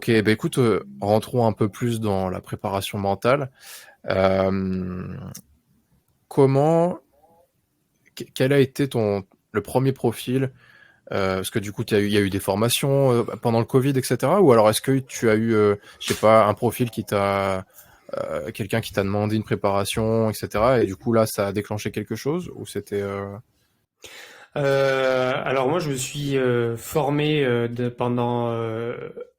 Ok, bah écoute, rentrons un peu plus dans la préparation mentale. Euh, comment, quel a été le premier profil? Parce que du coup, il y a eu des formations pendant le Covid, etc. Ou alors est-ce que tu as eu, je sais pas, un profil quelqu'un qui t'a demandé une préparation, etc. Et du coup là, ça a déclenché quelque chose ou c'était Alors moi, je me suis formé pendant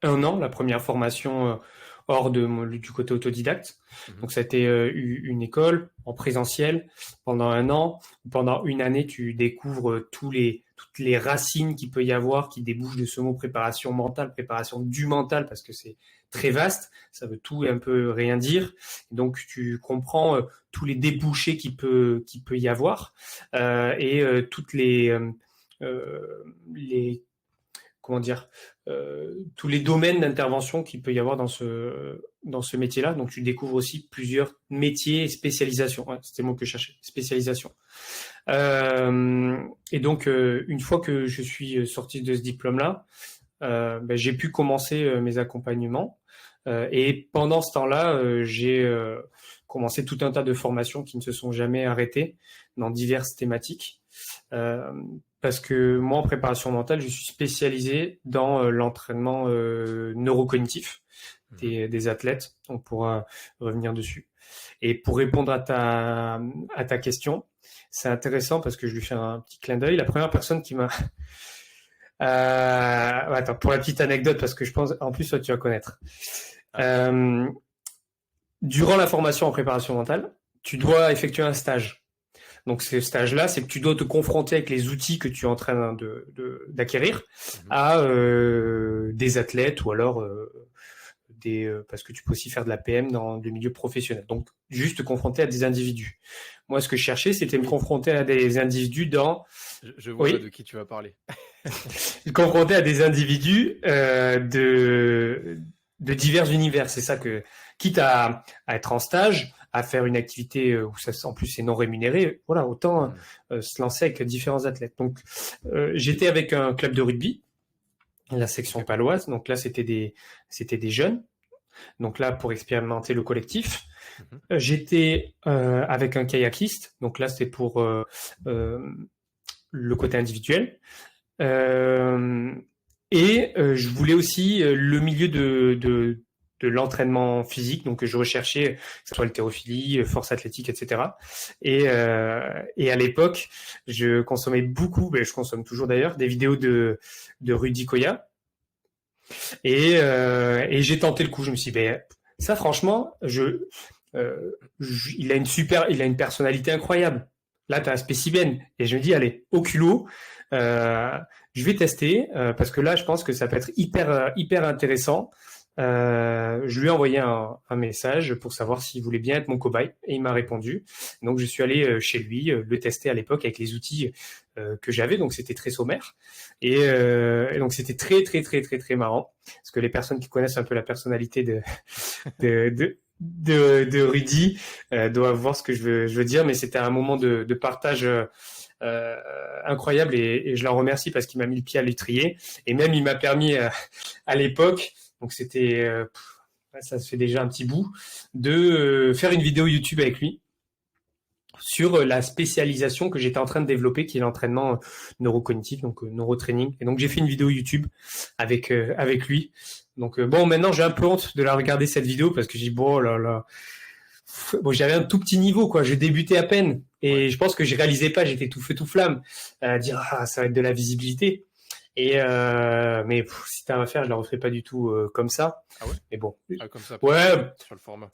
1 an, la première formation hors du côté autodidacte. Mhm. Donc ça a été une école en présentiel pendant 1 an. Pendant une année, tu découvres toutes les racines qu'il peut y avoir qui débouchent de ce mot préparation mentale, préparation du mental, parce que c'est très vaste, ça veut tout et un peu rien dire. Donc tu comprends tous les débouchés qu'il peut y avoir et toutes les comment dire tous les domaines d'intervention qu'il peut y avoir dans ce métier-là. Donc tu découvres aussi plusieurs métiers et spécialisations. Ouais, c'était le mot que je cherchais, spécialisation. Et donc une fois que je suis sorti de ce diplôme-là, j'ai pu commencer mes accompagnements. Et pendant ce temps-là, j'ai commencé tout un tas de formations qui ne se sont jamais arrêtées dans diverses thématiques. Euh, Parce que moi, en préparation mentale, je suis spécialisé dans l'entraînement neurocognitif Mhm. des athlètes. On pourra revenir dessus. Et pour répondre à ta question, c'est intéressant parce que je lui fais un petit clin d'œil. La première personne qui m'a... attends, pour la petite anecdote, parce que je pense, en plus, toi, tu vas connaître. Ah. Euh, Durant la formation en préparation mentale, tu dois effectuer un stage. Donc, ce stage-là, c'est que tu dois te confronter avec les outils que tu es en train d'acquérir Mhm. à des athlètes ou alors parce que tu peux aussi faire de la PM dans le milieu professionnel. Donc, juste te confronter à des individus. Moi, ce que je cherchais, c'était me Oui, confronter à des individus dans... je vois de Oui, qui tu vas parler. confronter à des individus de divers univers. C'est ça que, quitte à être en stage, à faire une activité où ça, en plus c'est non rémunéré, voilà, autant Mhm. se lancer avec différents athlètes. Donc, j'étais avec un club de rugby, la section Ok. paloise. Donc là, c'était des jeunes. Donc là, pour expérimenter le collectif. Mhm. J'étais avec un kayakiste. Donc là, c'était pour euh, le côté individuel. Euh, et je voulais aussi le milieu de l'entraînement physique, donc je recherchais que ce soit haltérophilie, force athlétique, etc. Et à l'époque, je consommais beaucoup, je consomme toujours d'ailleurs, des vidéos de Rudy Koya. Et j'ai tenté le coup. Je me suis dit, ça franchement, il a une personnalité incroyable. Là, tu as un spécimen. Et je me dis, allez, au culot, euh, je vais tester parce que là, je pense que ça peut être hyper intéressant. Je lui ai envoyé un message pour savoir s'il voulait bien être mon cobaye et il m'a répondu. Donc, je suis allé chez lui le tester à l'époque avec les outils que j'avais. Donc, c'était très sommaire. Et donc, c'était très marrant parce que les personnes qui connaissent un peu la personnalité de, de, de Rudy doivent voir ce que je veux dire. Mais c'était un moment de partage incroyable et je la remercie parce qu'il m'a mis le pied à l'étrier et même il m'a permis à l'époque, donc c'était ça se fait déjà un petit bout, de faire une vidéo YouTube avec lui sur la spécialisation que j'étais en train de développer, qui est l'entraînement neurocognitif, donc neurotraining. Et donc j'ai fait une vidéo YouTube avec lui. Donc bon, maintenant j'ai un peu honte de la regarder cette vidéo parce que j'ai dit bon oh là là, bon j'avais un tout petit niveau quoi, je débutais à peine Ouais. et je pense que je réalisais pas, j'étais tout feu tout flamme à dire ah ça va être de la visibilité. Et mais si t'as à faire, je la referai pas du tout comme ça. Ah ouais? Mais bon, Ah, comme ça, pas ouais, sur le format.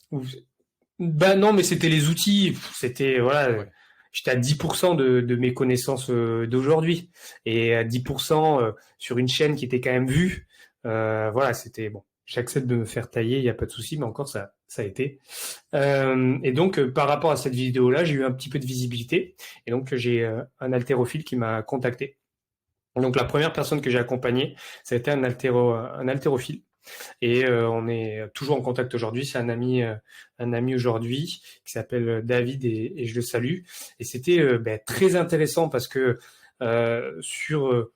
bah non, mais c'était les outils. C'était voilà, Ouais. j'étais à 10% de mes connaissances d'aujourd'hui et à 10% sur une chaîne qui était quand même vue. Voilà, c'était bon. J'accepte de me faire tailler, il n'y a pas de souci, mais encore ça a été. Et donc par rapport à cette vidéo-là, j'ai eu un petit peu de visibilité et donc j'ai un haltérophile qui m'a contacté. Donc la première personne que j'ai accompagnée, ça a été un haltérophile et on est toujours en contact aujourd'hui. C'est un ami aujourd'hui qui s'appelle David et je le salue. Et c'était très intéressant parce que sur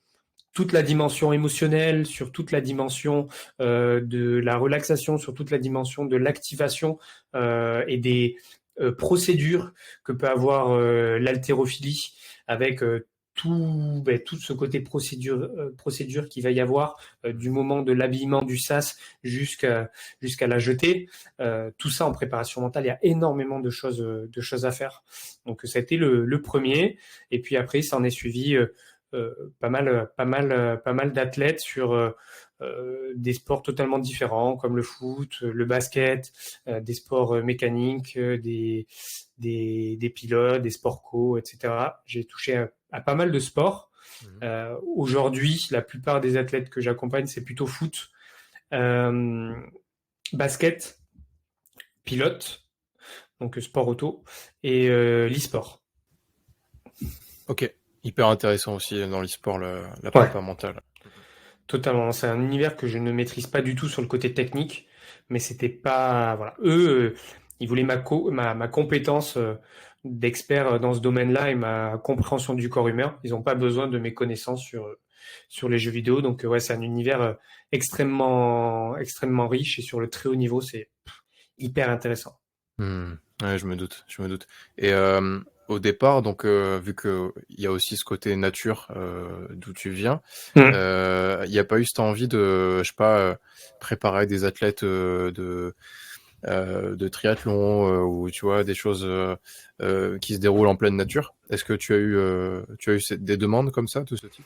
toute la dimension émotionnelle, sur toute la dimension de la relaxation, sur toute la dimension de l'activation et des procédures que peut avoir l'haltérophilie avec tout ce côté procédure qu'il va y avoir du moment de l'habillement du sas jusqu'à la jetée. Tout ça en préparation mentale, il y a énormément de choses à faire. Donc ça a été le premier. Et puis après, ça en est suivi pas mal d'athlètes sur des sports totalement différents comme le foot, le basket, des sports mécaniques, des pilotes, des sports co, etc. J'ai touché à pas mal de sports. Aujourd'hui, la plupart des athlètes que j'accompagne, c'est plutôt foot, basket, pilote, donc sport auto, et l'e-sport. Ok, hyper intéressant aussi dans l'e-sport, la prépa mentale. Totalement, c'est un univers que je ne maîtrise pas du tout sur le côté technique, mais c'était pas, voilà, eux, ils voulaient ma compétence d'expert dans ce domaine-là et ma compréhension du corps humain. Ils n'ont pas besoin de mes connaissances sur les jeux vidéo, donc ouais, c'est un univers extrêmement riche et sur le très haut niveau, c'est hyper intéressant. Ouais, je me doute. Et au départ, donc vu que il y a aussi ce côté nature d'où tu viens, il n'y a pas eu cette envie de, je sais pas, préparer des athlètes de triathlon ou tu vois des choses qui se déroulent en pleine nature. Est-ce que tu as eu des demandes comme ça de ce type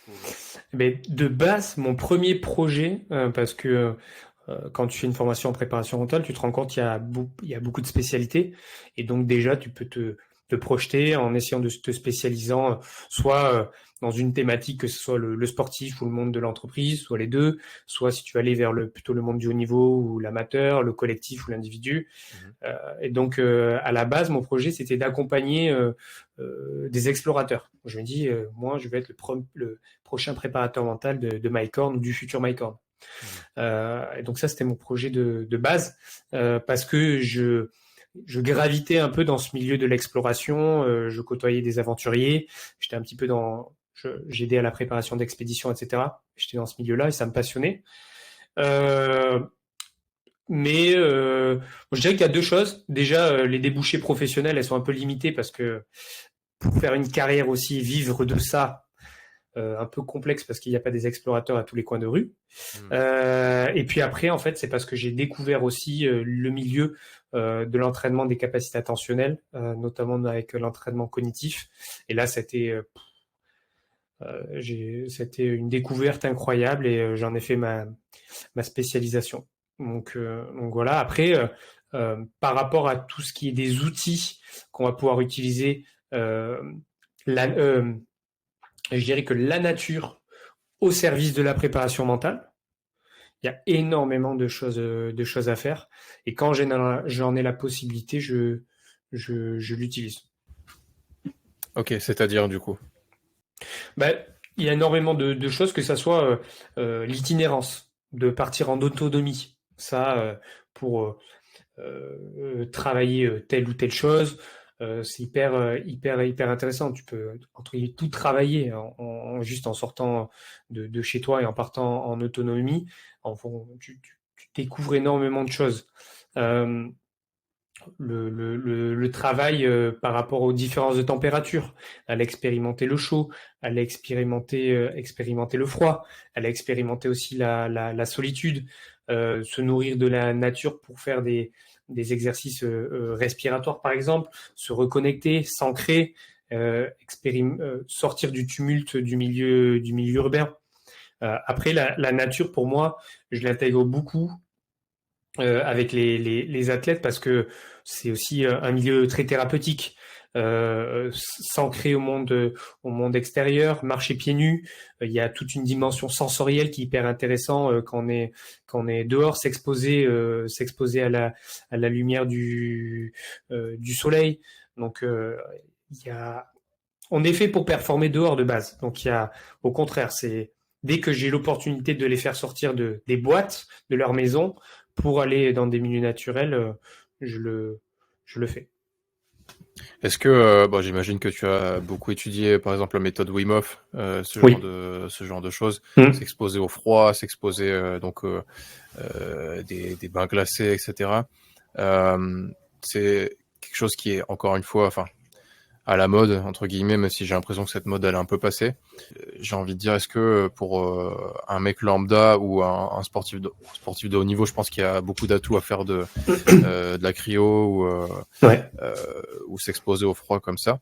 Mais de base, mon premier projet, parce que quand tu fais une formation en préparation mentale, tu te rends compte qu'il y a beaucoup de spécialités. Et donc déjà, tu peux te projeter en essayant de te spécialisant soit dans une thématique, que ce soit le sportif ou le monde de l'entreprise, soit les deux, soit si tu vas aller vers plutôt le monde du haut niveau ou l'amateur, le collectif ou l'individu. Et donc, à la base, mon projet, c'était d'accompagner des explorateurs. Je me dis, moi, je vais être le prochain préparateur mental de Mike Horn ou du futur Mike Horn. Et donc ça, c'était mon projet de base, parce que je gravitais un peu dans ce milieu de l'exploration, je côtoyais des aventuriers, j'étais un petit peu j'aidais à la préparation d'expéditions, etc. J'étais dans ce milieu-là et ça me passionnait. Mais je dirais qu'il y a deux choses. Déjà, les débouchés professionnels, elles sont un peu limitées parce que pour faire une carrière aussi, vivre de ça, un peu complexe parce qu'il n'y a pas des explorateurs à tous les coins de rue. Et puis après, en fait, c'est parce que j'ai découvert aussi le milieu de l'entraînement des capacités attentionnelles, notamment avec l'entraînement cognitif. Et là, c'était une découverte incroyable et j'en ai fait ma spécialisation. Donc voilà. Après, par rapport à tout ce qui est des outils qu'on va pouvoir utiliser, je dirais que la nature au service de la préparation mentale, il y a énormément de choses à faire. Et quand j'en ai la possibilité, je l'utilise. Ok, c'est-à-dire du coup Il y a énormément de choses, que ça soit l'itinérance, de partir en autonomie. Ça, pour travailler telle ou telle chose, c'est hyper intéressant. Tu peux tout travailler juste en sortant de chez toi et en partant en autonomie. Tu découvres énormément de choses. Le travail par rapport aux différences de température, à l'expérimenter le chaud, à l'expérimenter expérimenter le froid, à l'expérimenter aussi la solitude, se nourrir de la nature pour faire des exercices respiratoires par exemple, se reconnecter, s'ancrer, sortir du tumulte du milieu urbain. Après la nature, pour moi, je l'intègre beaucoup avec les athlètes parce que c'est aussi un milieu très thérapeutique. S'ancrer au monde extérieur, marcher pieds nus, il y a toute une dimension sensorielle qui est hyper intéressant quand on est dehors, s'exposer à la lumière du soleil. Donc on est fait pour performer dehors de base. Donc au contraire, c'est dès que j'ai l'opportunité de les faire sortir des boîtes, de leur maison, pour aller dans des milieux naturels, je le fais. Est-ce que, bon, j'imagine que tu as beaucoup étudié, par exemple, la méthode Wim Hof, Oui. ce genre de choses, Mm. s'exposer au froid, s'exposer des bains glacés, etc. C'est quelque chose qui est encore une fois, enfin, à la mode entre guillemets, même si j'ai l'impression que cette mode elle est un peu passée. J'ai envie de dire, est-ce que pour un mec lambda ou un sportif de haut niveau, je pense qu'il y a beaucoup d'atouts à faire de la cryo Ouais. ou s'exposer au froid comme ça.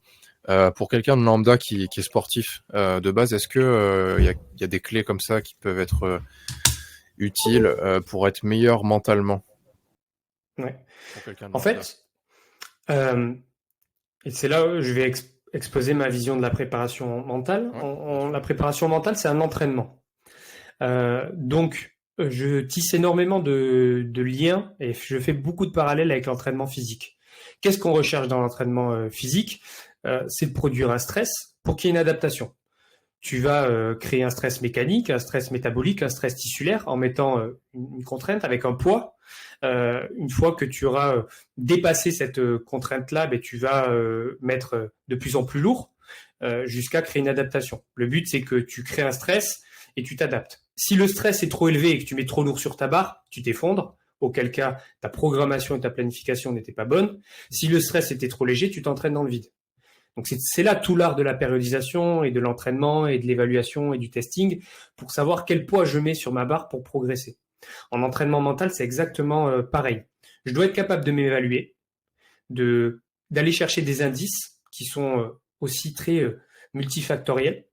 Pour quelqu'un de lambda qui est sportif de base, est-ce que il y a des clés comme ça qui peuvent être utiles pour être meilleur mentalement Ouais. pour quelqu'un de En lambda? fait, euh, et c'est là où je vais exposer ma vision de la préparation mentale. Ouais, bien sûr. La préparation mentale, c'est un entraînement. Donc, je tisse énormément de liens et je fais beaucoup de parallèles avec l'entraînement physique. Qu'est-ce qu'on recherche dans l'entraînement physique? C'est de produire un stress pour qu'il y ait une adaptation. Tu vas créer un stress mécanique, un stress métabolique, un stress tissulaire en mettant une contrainte avec un poids. Une fois que tu auras dépassé cette contrainte-là, ben, tu vas mettre de plus en plus lourd jusqu'à créer une adaptation. Le but, c'est que tu crées un stress et tu t'adaptes. Si le stress est trop élevé et que tu mets trop lourd sur ta barre, tu t'effondres. Auquel cas, ta programmation et ta planification n'étaient pas bonnes. Si le stress était trop léger, tu t'entraînes dans le vide. Donc c'est là tout l'art de la périodisation et de l'entraînement et de l'évaluation et du testing pour savoir quel poids je mets sur ma barre pour progresser. En entraînement mental, c'est exactement pareil. Je dois être capable de m'évaluer, d'aller chercher des indices qui sont aussi très multifactoriels,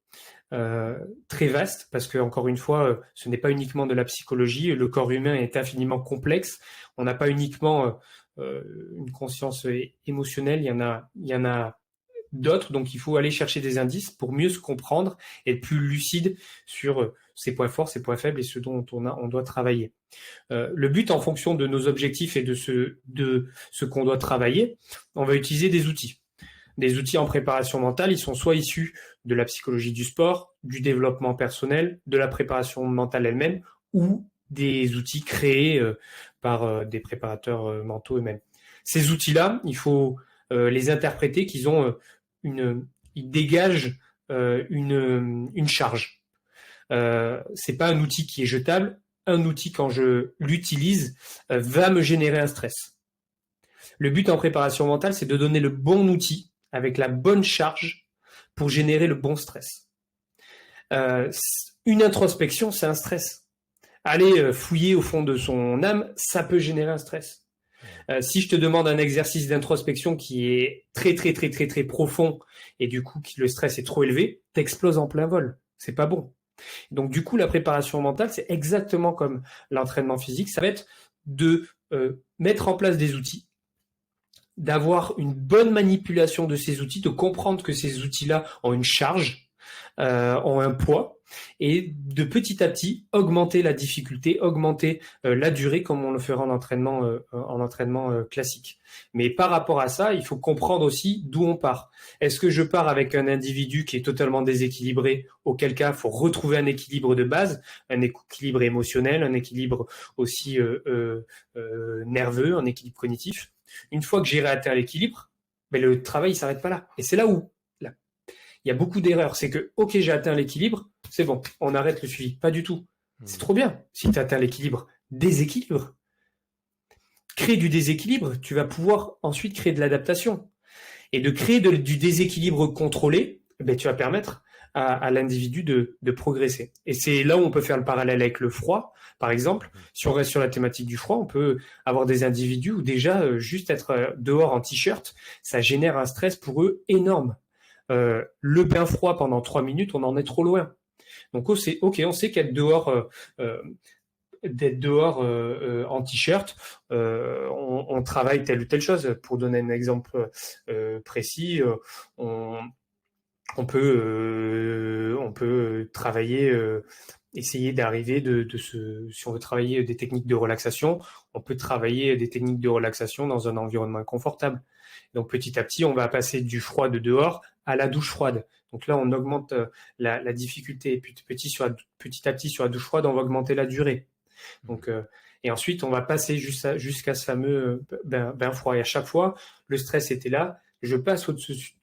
très vastes, parce que encore une fois, ce n'est pas uniquement de la psychologie. Le corps humain est infiniment complexe. On n'a pas uniquement une conscience émotionnelle. Il y en a d'autres. Donc, il faut aller chercher des indices pour mieux se comprendre et être plus lucide sur ses points forts, ses points faibles et ce dont on doit travailler. Le but, en fonction de nos objectifs et de ce qu'on doit travailler, on va utiliser des outils. Des outils en préparation mentale, ils sont soit issus de la psychologie du sport, du développement personnel, de la préparation mentale elle-même, ou des outils créés par des préparateurs mentaux eux-mêmes. Ces outils-là, il faut les interpréter qu'ils ont ils dégagent une charge. C'est pas un outil qui est jetable. Un outil, quand je l'utilise, va me générer un stress. Le but en préparation mentale, c'est de donner le bon outil avec la bonne charge pour générer le bon stress. Euh, une introspection, c'est un stress. Aller fouiller au fond de son âme, ça peut générer un stress. Si je te demande un exercice d'introspection qui est très très très très très profond et du coup le stress est trop élevé, t'exploses en plein vol. C'est pas bon. Donc du coup la préparation mentale, c'est exactement comme l'entraînement physique, ça va être de mettre en place des outils, d'avoir une bonne manipulation de ces outils, de comprendre que ces outils-là ont une charge, ont un poids, et de petit à petit augmenter la difficulté, augmenter la durée comme on le ferait en entraînement classique. Mais par rapport à ça, il faut comprendre aussi d'où on part. Est-ce que je pars avec un individu qui est totalement déséquilibré, auquel cas il faut retrouver un équilibre de base, un équilibre émotionnel, un équilibre aussi nerveux, un équilibre cognitif. Une fois que j'ai atteint l'équilibre, ben le travail ne s'arrête pas là. Et c'est là où il y a beaucoup d'erreurs. C'est que, ok, j'ai atteint l'équilibre, c'est bon, on arrête le suivi. Pas du tout. C'est trop bien. Si tu atteins l'équilibre, déséquilibre. Créer du déséquilibre, tu vas pouvoir ensuite créer de l'adaptation. Et de créer du déséquilibre contrôlé, ben, tu vas permettre à l'individu de progresser. Et c'est là où on peut faire le parallèle avec le froid, par exemple. Si on reste sur la thématique du froid, on peut avoir des individus où déjà, juste être dehors en t-shirt, ça génère un stress pour eux énorme. Le bain froid pendant 3 minutes, on en est trop loin. Donc, on sait d'être dehors en t-shirt, on travaille telle ou telle chose. Pour donner un exemple précis, on, on peut travailler, essayer d'arriver si on veut travailler des techniques de relaxation, on peut travailler des techniques de relaxation dans un environnement confortable. Donc petit à petit, on va passer du froid de dehors à la douche froide. Donc là, on augmente la difficulté. Et puis petit à petit, sur la douche froide, on va augmenter la durée. Donc, et ensuite, on va passer jusqu'à ce fameux bain froid. Et à chaque fois, le stress était là. je passe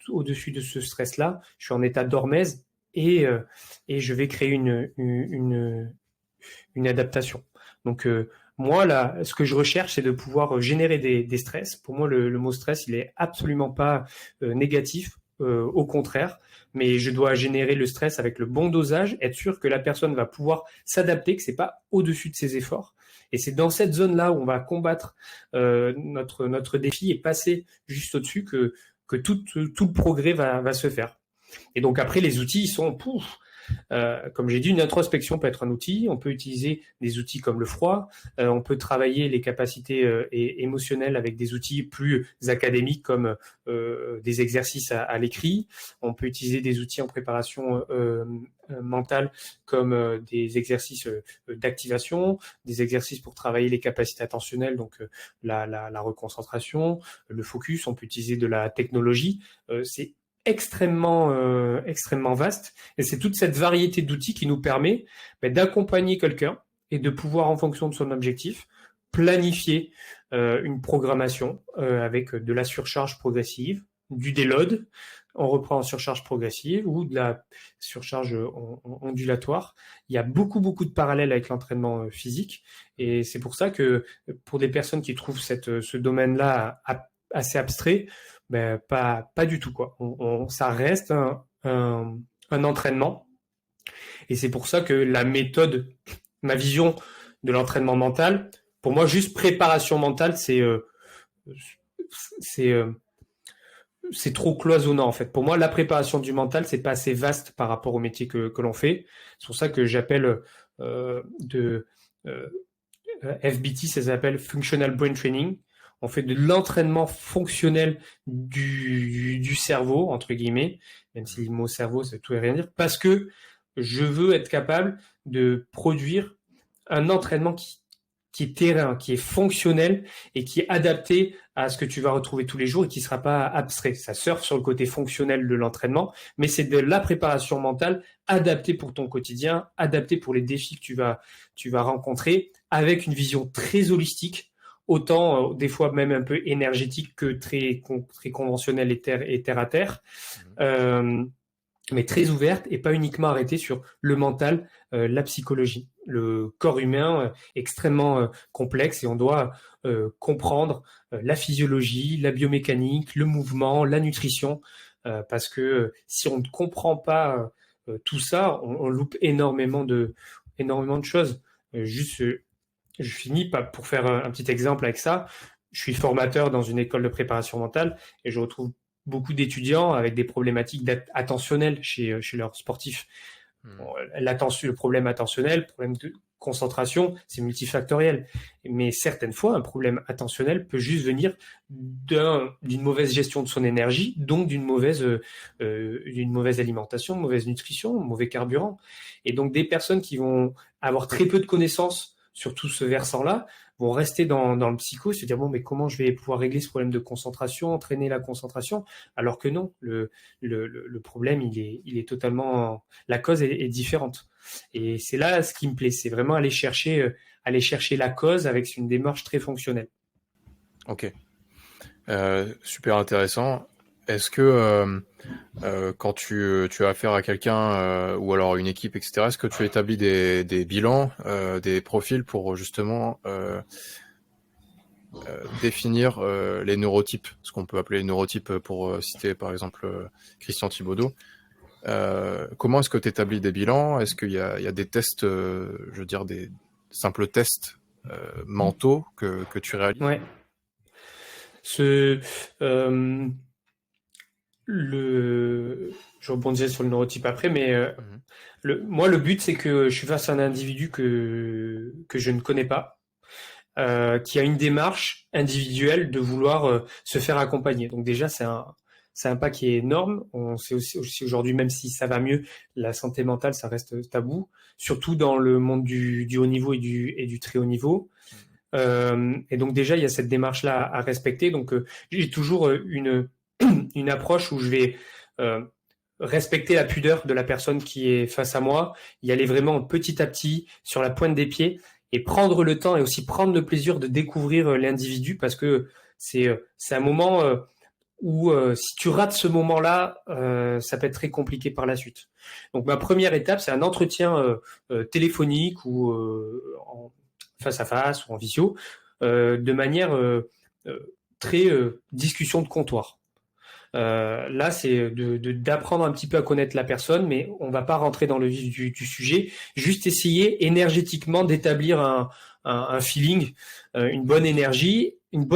au-dessus de ce stress-là, je suis en état d'hormèse et je vais créer une adaptation. Donc, moi, là, ce que je recherche, c'est de pouvoir générer des stress. Pour moi, le mot stress, il est absolument pas négatif, au contraire. Mais je dois générer le stress avec le bon dosage, être sûr que la personne va pouvoir s'adapter, que c'est pas au-dessus de ses efforts. Et c'est dans cette zone-là où on va combattre notre défi et passer juste au-dessus que tout le progrès va se faire. Et donc après, les outils, ils sont comme j'ai dit, une introspection peut être un outil. On peut utiliser des outils comme le froid. On peut travailler les capacités émotionnelles avec des outils plus académiques comme des exercices à l'écrit. On peut utiliser des outils en préparation mentale comme des exercices d'activation, des exercices pour travailler les capacités attentionnelles, donc la reconcentration, le focus. On peut utiliser de la technologie. C'est extrêmement vaste. Et c'est toute cette variété d'outils qui nous permet d'accompagner quelqu'un et de pouvoir, en fonction de son objectif, planifier une programmation avec de la surcharge progressive, du déload, on reprend en surcharge progressive ou de la surcharge ondulatoire. Il y a beaucoup de parallèles avec l'entraînement physique. Et c'est pour ça que pour des personnes qui trouvent ce domaine-là assez abstrait, pas du tout, quoi. Ça reste un entraînement. Et c'est pour ça que la méthode, ma vision de l'entraînement mental, pour moi, juste préparation mentale, c'est trop cloisonnant, en fait. Pour moi, la préparation du mental, c'est pas assez vaste par rapport au métier que l'on fait. C'est pour ça que j'appelle FBT, ça s'appelle Functional Brain Training. On fait de l'entraînement fonctionnel du cerveau, entre guillemets, même si le mot cerveau, c'est tout et rien dire, parce que je veux être capable de produire un entraînement qui est terrain, qui est fonctionnel et qui est adapté à ce que tu vas retrouver tous les jours et qui ne sera pas abstrait. Ça surfe sur le côté fonctionnel de l'entraînement, mais c'est de la préparation mentale adaptée pour ton quotidien, adaptée pour les défis que tu vas rencontrer, avec une vision très holistique, autant des fois même un peu énergétique que très conventionnelle et terre à terre, mais très ouverte et pas uniquement arrêtée sur le mental, la psychologie. Le corps humain extrêmement complexe et on doit comprendre la physiologie, la biomécanique, le mouvement, la nutrition, parce que si on ne comprend pas tout ça, on loupe énormément de choses. Je finis pour faire un petit exemple avec ça. Je suis formateur dans une école de préparation mentale et je retrouve beaucoup d'étudiants avec des problématiques attentionnelles chez leurs sportifs. Bon, le problème attentionnel, le problème de concentration, c'est multifactoriel. Mais certaines fois, un problème attentionnel peut juste venir d'une mauvaise gestion de son énergie, donc d'une mauvaise alimentation, mauvaise nutrition, mauvais carburant. Et donc des personnes qui vont avoir très peu de connaissances sur tout ce versant-là, vont rester dans le psycho, se dire bon, mais comment je vais pouvoir régler ce problème de concentration, entraîner la concentration, alors que non, le problème il est totalement, la cause est différente. Et c'est là ce qui me plaît, c'est vraiment aller chercher la cause avec une démarche très fonctionnelle. Ok, super intéressant. Est-ce que quand tu as affaire à quelqu'un ou alors une équipe, etc., est-ce que tu établis des bilans, des profils pour justement définir les neurotypes, ce qu'on peut appeler les neurotypes pour citer par exemple Christian Thibaudeau. Comment est-ce que tu établis des bilans? Est-ce qu'il y a des tests, je veux dire des simples tests mentaux que tu réalises? Ouais. Je rebondirai sur le neurotype après, mais moi, le but, c'est que je suis face à un individu que je ne connais pas, qui a une démarche individuelle de vouloir se faire accompagner. Donc déjà, c'est un pas qui est énorme. On sait aussi aujourd'hui, même si ça va mieux, la santé mentale, ça reste tabou, surtout dans le monde du haut niveau et du très haut niveau. Et donc déjà, il y a cette démarche-là à respecter. Donc j'ai toujours une approche où je vais respecter la pudeur de la personne qui est face à moi, y aller vraiment petit à petit sur la pointe des pieds et prendre le temps et aussi prendre le plaisir de découvrir l'individu, parce que c'est un moment où si tu rates ce moment-là, ça peut être très compliqué par la suite. Donc ma première étape, c'est un entretien téléphonique ou en face à face ou en visio, de manière très discussion de comptoir. Là, c'est d'apprendre un petit peu à connaître la personne, mais on va pas rentrer dans le vif du sujet. Juste essayer énergétiquement d'établir un feeling, une bonne énergie, une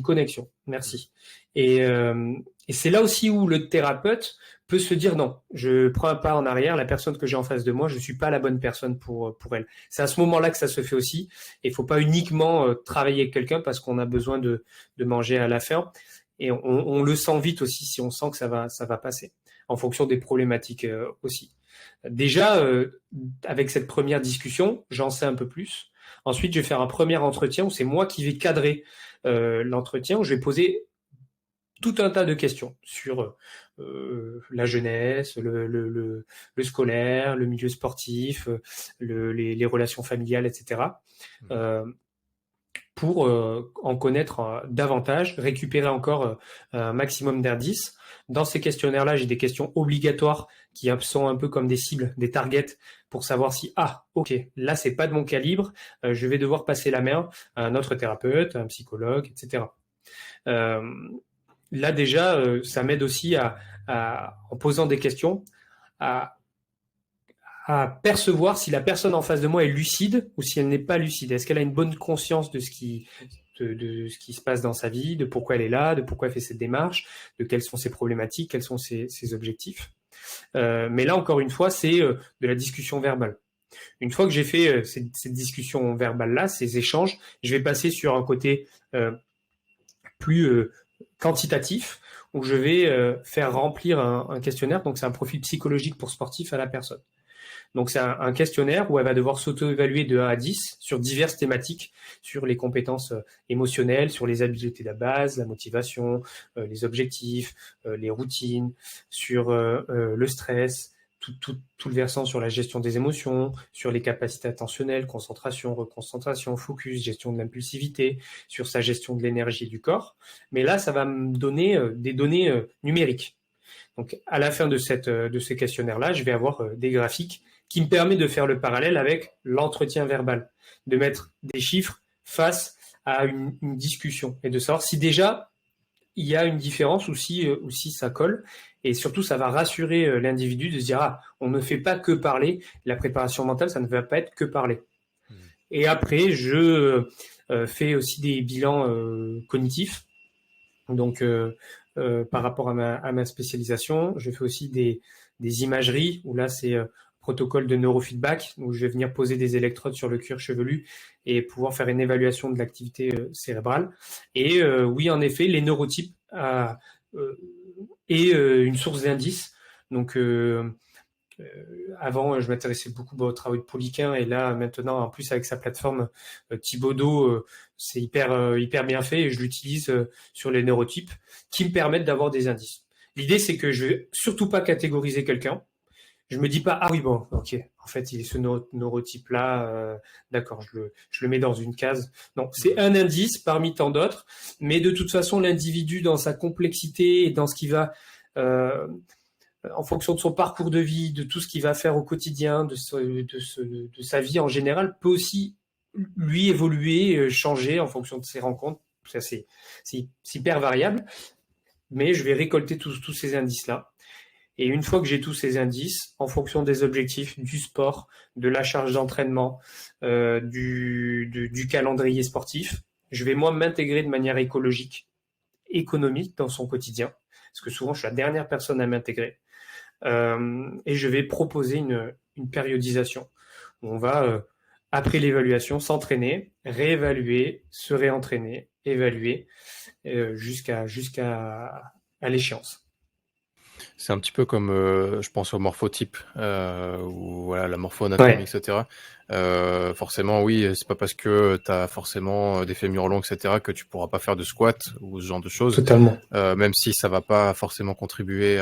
connexion. Merci. Et, euh, et c'est là aussi où le thérapeute peut se dire non, je prends un pas en arrière. La personne que j'ai en face de moi, je suis pas la bonne personne pour elle. C'est à ce moment-là que ça se fait aussi. Et il faut pas uniquement travailler avec quelqu'un parce qu'on a besoin de manger à la fin. Et on le sent vite aussi si on sent que ça va passer, en fonction des problématiques aussi. Déjà, avec cette première discussion, j'en sais un peu plus. Ensuite, je vais faire un premier entretien où c'est moi qui vais cadrer l'entretien, où je vais poser tout un tas de questions sur la jeunesse, le scolaire, le milieu sportif, les relations familiales, etc. Pour en connaître davantage, récupérer encore un maximum d'indices. Dans ces questionnaires-là, j'ai des questions obligatoires qui sont un peu comme des cibles, des targets, pour savoir si, ok, là, c'est pas de mon calibre, je vais devoir passer la main à un autre thérapeute, à un psychologue, etc. Là, déjà, ça m'aide aussi en posant des questions, à percevoir si la personne en face de moi est lucide ou si elle n'est pas lucide. Est-ce qu'elle a une bonne conscience de ce qui se passe dans sa vie, de pourquoi elle est là, de pourquoi elle fait cette démarche, de quelles sont ses problématiques, quels sont ses objectifs. Mais là, encore une fois, c'est de la discussion verbale. Une fois que j'ai fait cette discussion verbale-là, ces échanges, je vais passer sur un côté plus quantitatif, où je vais faire remplir un questionnaire. Donc, c'est un profil psychologique pour sportif à la personne. Donc, c'est un questionnaire où elle va devoir s'auto-évaluer de 1 à 10 sur diverses thématiques, sur les compétences émotionnelles, sur les habiletés de la base, la motivation, les objectifs, les routines, sur le stress, tout le versant sur la gestion des émotions, sur les capacités attentionnelles, concentration, reconcentration, focus, gestion de l'impulsivité, sur sa gestion de l'énergie du corps. Mais là, ça va me donner des données numériques. Donc, à la fin de ce questionnaire-là, je vais avoir des graphiques qui me permettent de faire le parallèle avec l'entretien verbal, de mettre des chiffres face à une discussion et de savoir si déjà il y a une différence ou si ça colle. Et surtout, ça va rassurer l'individu de se dire, on ne fait pas que parler. La préparation mentale, ça ne va pas être que parler. Et après, je fais aussi des bilans cognitifs. Donc, par rapport à ma spécialisation, je fais aussi des imageries où là, c'est protocole de neurofeedback, où je vais venir poser des électrodes sur le cuir chevelu et pouvoir faire une évaluation de l'activité cérébrale. Et oui, en effet, les neurotypes est une source d'indices. Donc, avant, je m'intéressais beaucoup au travail de Poliquin, et là, maintenant, en plus, avec sa plateforme Thibaudot, c'est hyper bien fait, et je l'utilise sur les neurotypes qui me permettent d'avoir des indices. L'idée, c'est que je vais surtout pas catégoriser quelqu'un. Je me dis pas, oui, bon, ok, en fait, il est ce neurotype-là, d'accord, je le mets dans une case. Non, c'est un indice parmi tant d'autres, mais de toute façon, l'individu, dans sa complexité et dans ce qu'il va, en fonction de son parcours de vie, de tout ce qu'il va faire au quotidien, de sa vie en général, peut aussi, lui, évoluer, changer en fonction de ses rencontres. Ça, c'est hyper variable, mais je vais récolter tous ces indices-là. Et une fois que j'ai tous ces indices, en fonction des objectifs, du sport, de la charge d'entraînement, du calendrier sportif, je vais moi m'intégrer de manière économique dans son quotidien, parce que souvent je suis la dernière personne à m'intégrer, et je vais proposer une périodisation où on va, après l'évaluation, s'entraîner, réévaluer, se réentraîner, évaluer, jusqu'à l'échéance. C'est un petit peu comme, je pense au morphotype, ou voilà, la morpho-anatomie, etc. Forcément, oui, c'est pas parce que tu as forcément des fémurs longs, etc., que tu pourras pas faire de squat ou ce genre de choses. Totalement. Même si ça va pas forcément contribuer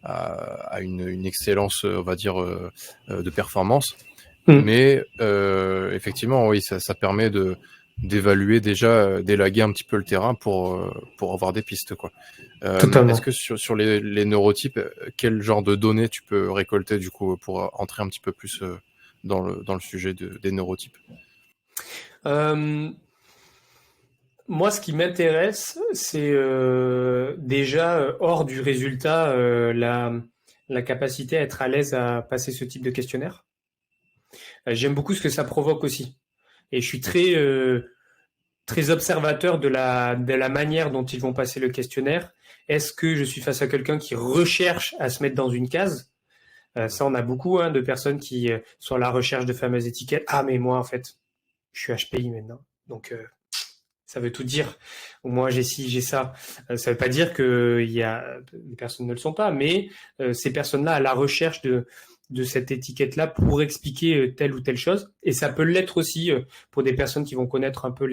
à une excellence, on va dire, de performance. Mais effectivement, oui, ça permet d'évaluer déjà, d'élaguer un petit peu le terrain pour avoir des pistes, quoi. Est-ce Totalement. que sur les neurotypes, quel genre de données tu peux récolter du coup pour entrer un petit peu plus dans le sujet des neurotypes? Euh, Moi, ce qui m'intéresse, c'est déjà hors du résultat, la capacité à être à l'aise à passer ce type de questionnaire. J'aime beaucoup ce que ça provoque aussi. Et je suis très observateur de la manière dont ils vont passer le questionnaire. Est-ce que je suis face à quelqu'un qui recherche à se mettre dans une case? Ça, on a beaucoup de personnes qui sont à la recherche de fameuses étiquettes. Ah, mais moi, en fait, je suis HPI maintenant. Donc, ça veut tout dire. Ou moi, j'ai ci, j'ai ça. Ça veut pas dire que les personnes ne le sont pas, mais ces personnes-là à la recherche de cette étiquette-là pour expliquer telle ou telle chose. Et ça peut l'être aussi pour des personnes qui vont connaître un peu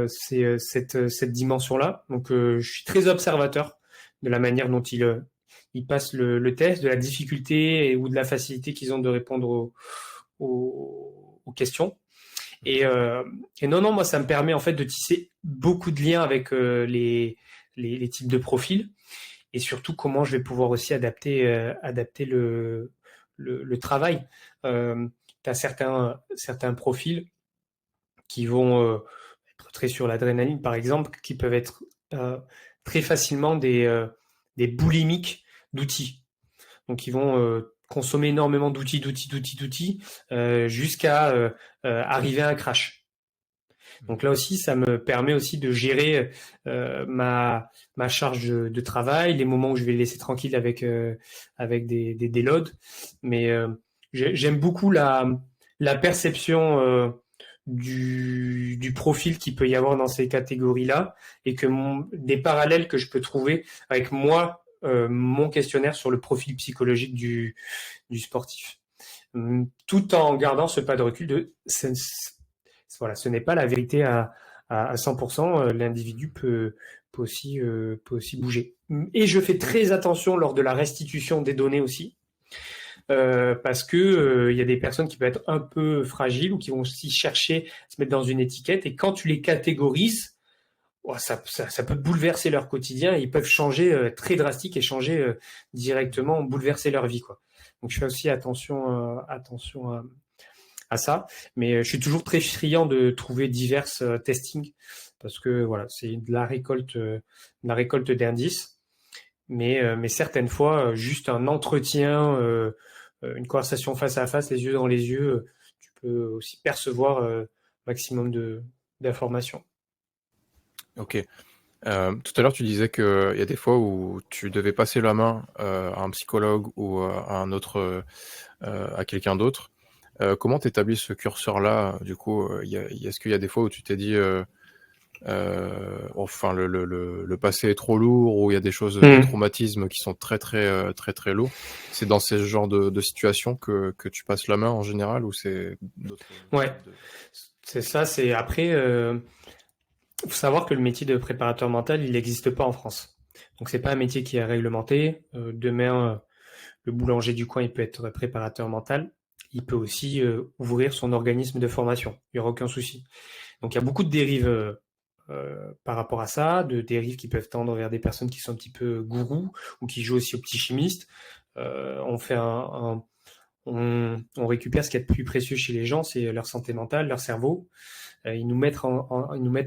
cette dimension-là. Donc, je suis très observateur de la manière dont ils passent le test, de la difficulté ou de la facilité qu'ils ont de répondre aux questions. Et non, non, moi, ça me permet en fait de tisser beaucoup de liens avec les types de profils et surtout comment je vais pouvoir aussi adapter le travail. Tu as certains profils qui vont être très sur l'adrénaline, par exemple, qui peuvent être très facilement des boulimiques d'outils. Donc, ils vont consommer énormément d'outils, jusqu'à arriver à un crash. Donc là aussi, ça me permet aussi de gérer ma charge de travail, les moments où je vais le laisser tranquille avec des loads. Mais j'aime beaucoup la perception du profil qu'il peut y avoir dans ces catégories-là et des parallèles que je peux trouver avec moi, mon questionnaire sur le profil psychologique du sportif. Tout en gardant ce pas de recul voilà, ce n'est pas la vérité à 100%. L'individu peut aussi bouger. Et je fais très attention lors de la restitution des données aussi, parce que y a des personnes qui peuvent être un peu fragiles ou qui vont aussi chercher à se mettre dans une étiquette. Et quand tu les catégorises, ça peut bouleverser leur quotidien. Ils peuvent changer très drastique et changer directement, bouleverser leur vie, quoi. Donc je fais aussi attention à ça. Mais je suis toujours très friand de trouver divers testings parce que voilà, c'est de la récolte d'indices. Mais certaines fois, juste un entretien, une conversation face à face, les yeux dans les yeux, tu peux aussi percevoir maximum d'informations. Ok. Tout à l'heure, tu disais qu'il y a des fois où tu devais passer la main à un psychologue ou à un autre, à quelqu'un d'autre. Comment t'établis ce curseur-là? Du coup, est-ce qu'il y a des fois où tu t'es dit, enfin, le passé est trop lourd, ou il y a des choses, des traumatismes qui sont très très très très lourds? C'est dans ce genre de situation que tu passes la main en général, ou c'est d'autres Ouais, types de... c'est ça. C'est après, faut savoir que le métier de préparateur mental, il n'existe pas en France. Donc c'est pas un métier qui est réglementé. Demain, le boulanger du coin, il peut être préparateur mental. Il peut aussi ouvrir son organisme de formation. Il n'y aura aucun souci. Donc il y a beaucoup de dérives par rapport à ça, de dérives qui peuvent tendre vers des personnes qui sont un petit peu gourous ou qui jouent aussi aux petits chimistes. On récupère ce qu'il y a de plus précieux chez les gens, c'est leur santé mentale, leur cerveau. Ils nous mettent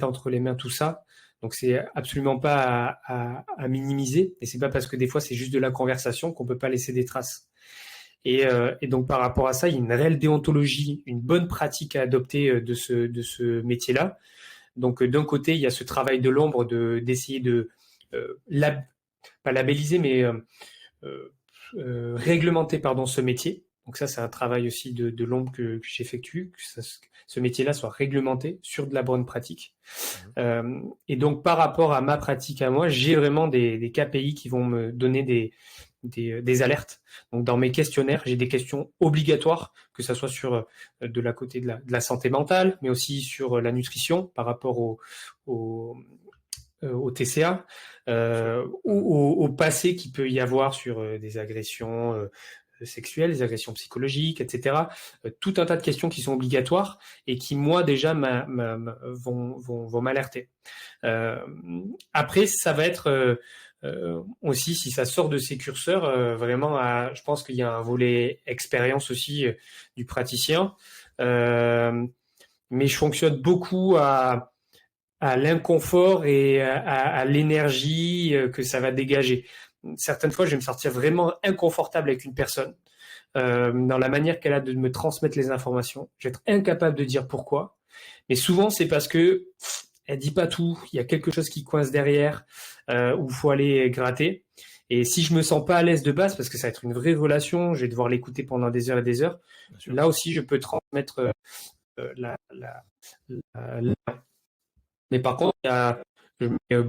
entre les mains tout ça. Donc c'est absolument pas à minimiser. Et c'est pas parce que des fois c'est juste de la conversation qu'on peut pas laisser des traces. Et donc par rapport à ça, il y a une réelle déontologie, une bonne pratique à adopter de ce métier-là. Donc d'un côté, il y a ce travail de l'ombre d'essayer de pas labelliser, mais réglementer pardon ce métier. Donc ça, c'est un travail aussi de l'ombre que j'effectue, que ce métier-là soit réglementé sur de la bonne pratique. Et donc par rapport à ma pratique à moi, j'ai vraiment des KPI qui vont me donner des alertes. Donc dans mes questionnaires, j'ai des questions obligatoires, que ça soit sur de la côté de la santé mentale, mais aussi sur la nutrition par rapport au TCA, au passé qu'il peut y avoir sur des agressions, sexuelles, les agressions psychologiques, etc. Tout un tas de questions qui sont obligatoires et qui, moi, déjà, vont m'alerter. Après, ça va être aussi, si ça sort de ces curseurs, vraiment, je pense qu'il y a un volet expérience aussi du praticien. Mais je fonctionne beaucoup à l'inconfort et à l'énergie que ça va dégager. Certaines fois, je vais me sentir vraiment inconfortable avec une personne dans la manière qu'elle a de me transmettre les informations. Je vais être incapable de dire pourquoi. Mais souvent, c'est parce que elle dit pas tout. Il y a quelque chose qui coince derrière où il faut aller gratter. Et si je me sens pas à l'aise de base, parce que ça va être une vraie relation, je vais devoir l'écouter pendant des heures et des heures. Là aussi, je peux transmettre la. Mais par contre, je mets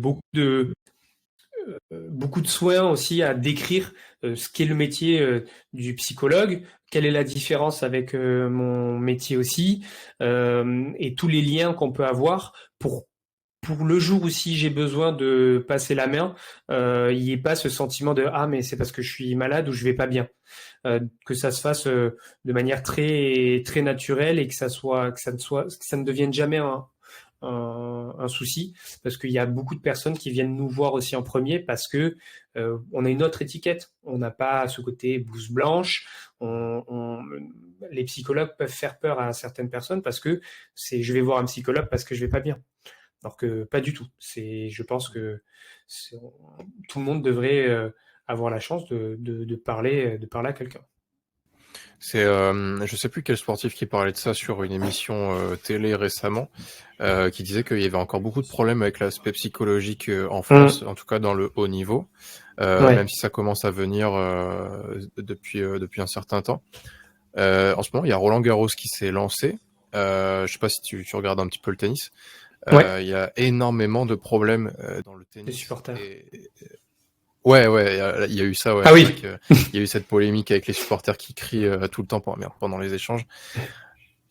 beaucoup de soins aussi à décrire ce qu'est le métier du psychologue, quelle est la différence avec mon métier aussi, et tous les liens qu'on peut avoir pour le jour où si j'ai besoin de passer la main, il n'y ait pas ce sentiment de ah mais c'est parce que je suis malade ou je vais pas bien, que ça se fasse de manière très très naturelle et que ça ne devienne jamais un souci, parce qu'il y a beaucoup de personnes qui viennent nous voir aussi en premier parce que on a une autre étiquette. On n'a pas ce côté blouse blanche. Les psychologues peuvent faire peur à certaines personnes parce que je vais voir un psychologue parce que je vais pas bien. Alors que pas du tout. Je pense que tout le monde devrait avoir la chance de parler à quelqu'un. Je sais plus quel sportif qui parlait de ça sur une émission télé récemment, qui disait qu'il y avait encore beaucoup de problèmes avec l'aspect psychologique en France, en tout cas dans le haut niveau, même si ça commence à venir depuis un certain temps. En ce moment, il y a Roland Garros qui s'est lancé. Je sais pas si tu regardes un petit peu le tennis. Il y a énormément de problèmes dans le tennis. Les supporters. Ouais, il y a eu ça, ouais. Ah oui. Il y a eu cette polémique avec les supporters qui crient tout le temps pendant les échanges.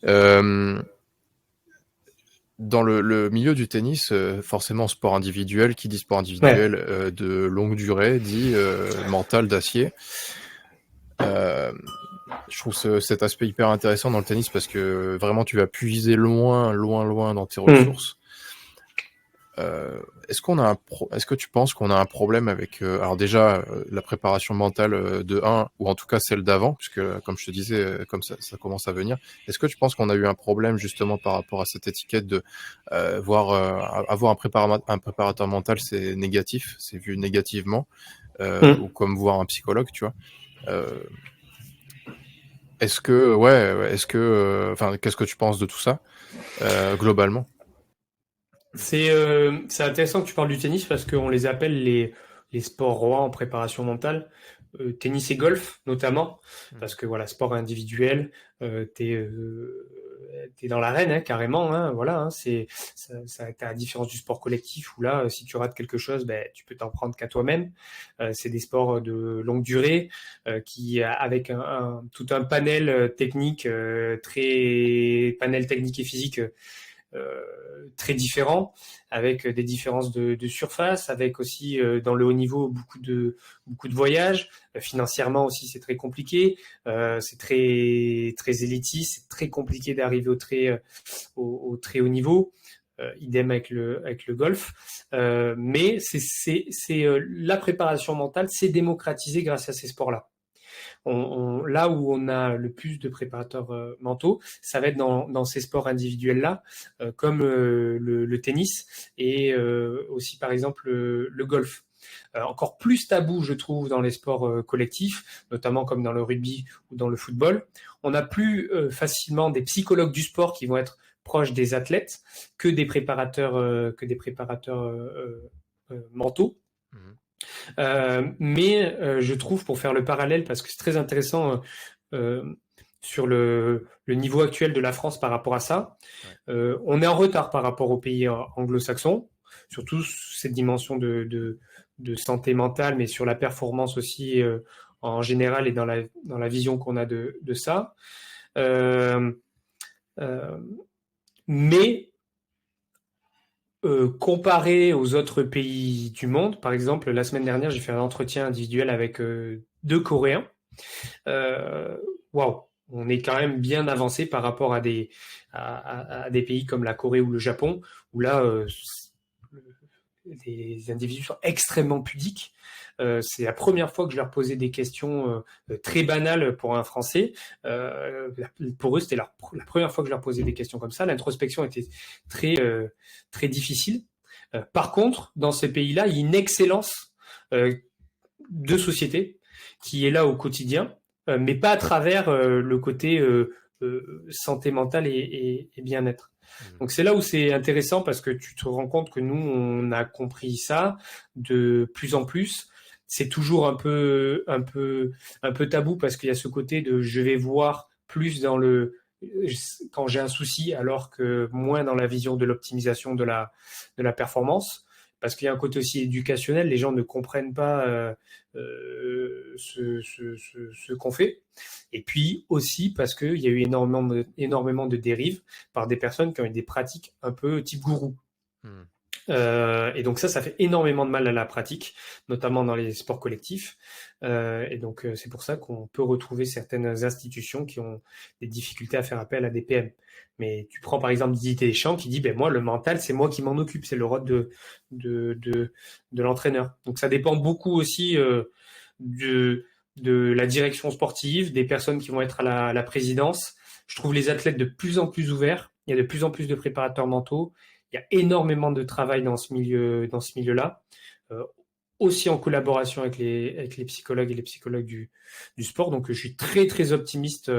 Dans le milieu du tennis, forcément sport individuel, qui dit sport individuel de longue durée, dit mental d'acier. Je trouve cet aspect hyper intéressant dans le tennis parce que vraiment tu vas puiser loin dans tes ressources. Est-ce que tu penses qu'on a un problème avec alors déjà la préparation mentale de 1 ou en tout cas celle d'avant, puisque comme je te disais, comme ça commence à venir. Est-ce que tu penses qu'on a eu un problème justement par rapport à cette étiquette de avoir un préparateur mental, c'est négatif, c'est vu négativement, ou comme voir un psychologue, tu vois. Qu'est-ce que tu penses de tout ça globalement? C'est intéressant que tu parles du tennis parce qu'on les appelle les sports rois en préparation mentale. Tennis et golf notamment, parce que voilà, sport individuel, t'es dans l'arène hein, carrément, hein, voilà, hein, t'as la différence du sport collectif où là, si tu rates quelque chose, ben tu peux t'en prendre qu'à toi-même. C'est des sports de longue durée qui avec tout un panel technique, panel technique et physique. Très différents, avec des différences de surface, avec aussi dans le haut niveau beaucoup de voyages. Financièrement aussi, c'est très compliqué. C'est très très élitiste, c'est très compliqué d'arriver au très haut niveau. Idem avec le golf. Mais la préparation mentale s'est démocratisée grâce à ces sports-là. Là où on a le plus de préparateurs mentaux, ça va être dans ces sports individuels-là, comme le tennis et aussi par exemple le golf. Encore plus tabou, je trouve, dans les sports collectifs, notamment comme dans le rugby ou dans le football. On a plus facilement des psychologues du sport qui vont être proches des athlètes que des préparateurs mentaux. Mais je trouve, pour faire le parallèle, parce que c'est très intéressant sur le niveau actuel de la France par rapport à ça, on est en retard par rapport aux pays anglo-saxons, surtout cette dimension de santé mentale, mais sur la performance aussi en général et dans la vision qu'on a de ça. Mais comparé aux autres pays du monde, par exemple, la semaine dernière, j'ai fait un entretien individuel avec 2 Coréens Waouh, on est quand même bien avancé par rapport à des pays comme la Corée ou le Japon, où là, les individus sont extrêmement pudiques. C'est la première fois que je leur posais des questions très banales pour un Français. Pour eux, c'était la première fois que je leur posais des questions comme ça. L'introspection était très difficile. Par contre, dans ces pays-là, il y a une excellence de société qui est là au quotidien, mais pas à travers le côté santé mentale et bien-être. Donc c'est là où c'est intéressant parce que tu te rends compte que nous, on a compris ça de plus en plus. C'est toujours un peu tabou parce qu'il y a ce côté de je vais voir plus dans quand j'ai un souci alors que moins dans la vision de l'optimisation de la performance. Parce qu'il y a un côté aussi éducationnel, les gens ne comprennent pas ce qu'on fait. Et puis aussi parce qu'il y a eu énormément de dérives par des personnes qui ont eu des pratiques un peu type gourou. Et donc ça fait énormément de mal à la pratique, notamment dans les sports collectifs. Et donc c'est pour ça qu'on peut retrouver certaines institutions qui ont des difficultés à faire appel à des PM. Mais tu prends par exemple Didier Deschamps qui dit ben moi le mental c'est moi qui m'en occupe, c'est le rôle de l'entraîneur. Donc ça dépend beaucoup aussi de la direction sportive, des personnes qui vont être à la présidence. Je trouve les athlètes de plus en plus ouverts. Il y a de plus en plus de préparateurs mentaux. Il y a énormément de travail dans ce milieu-là, aussi en collaboration avec les psychologues et les psychologues du sport. Donc, je suis très, très optimiste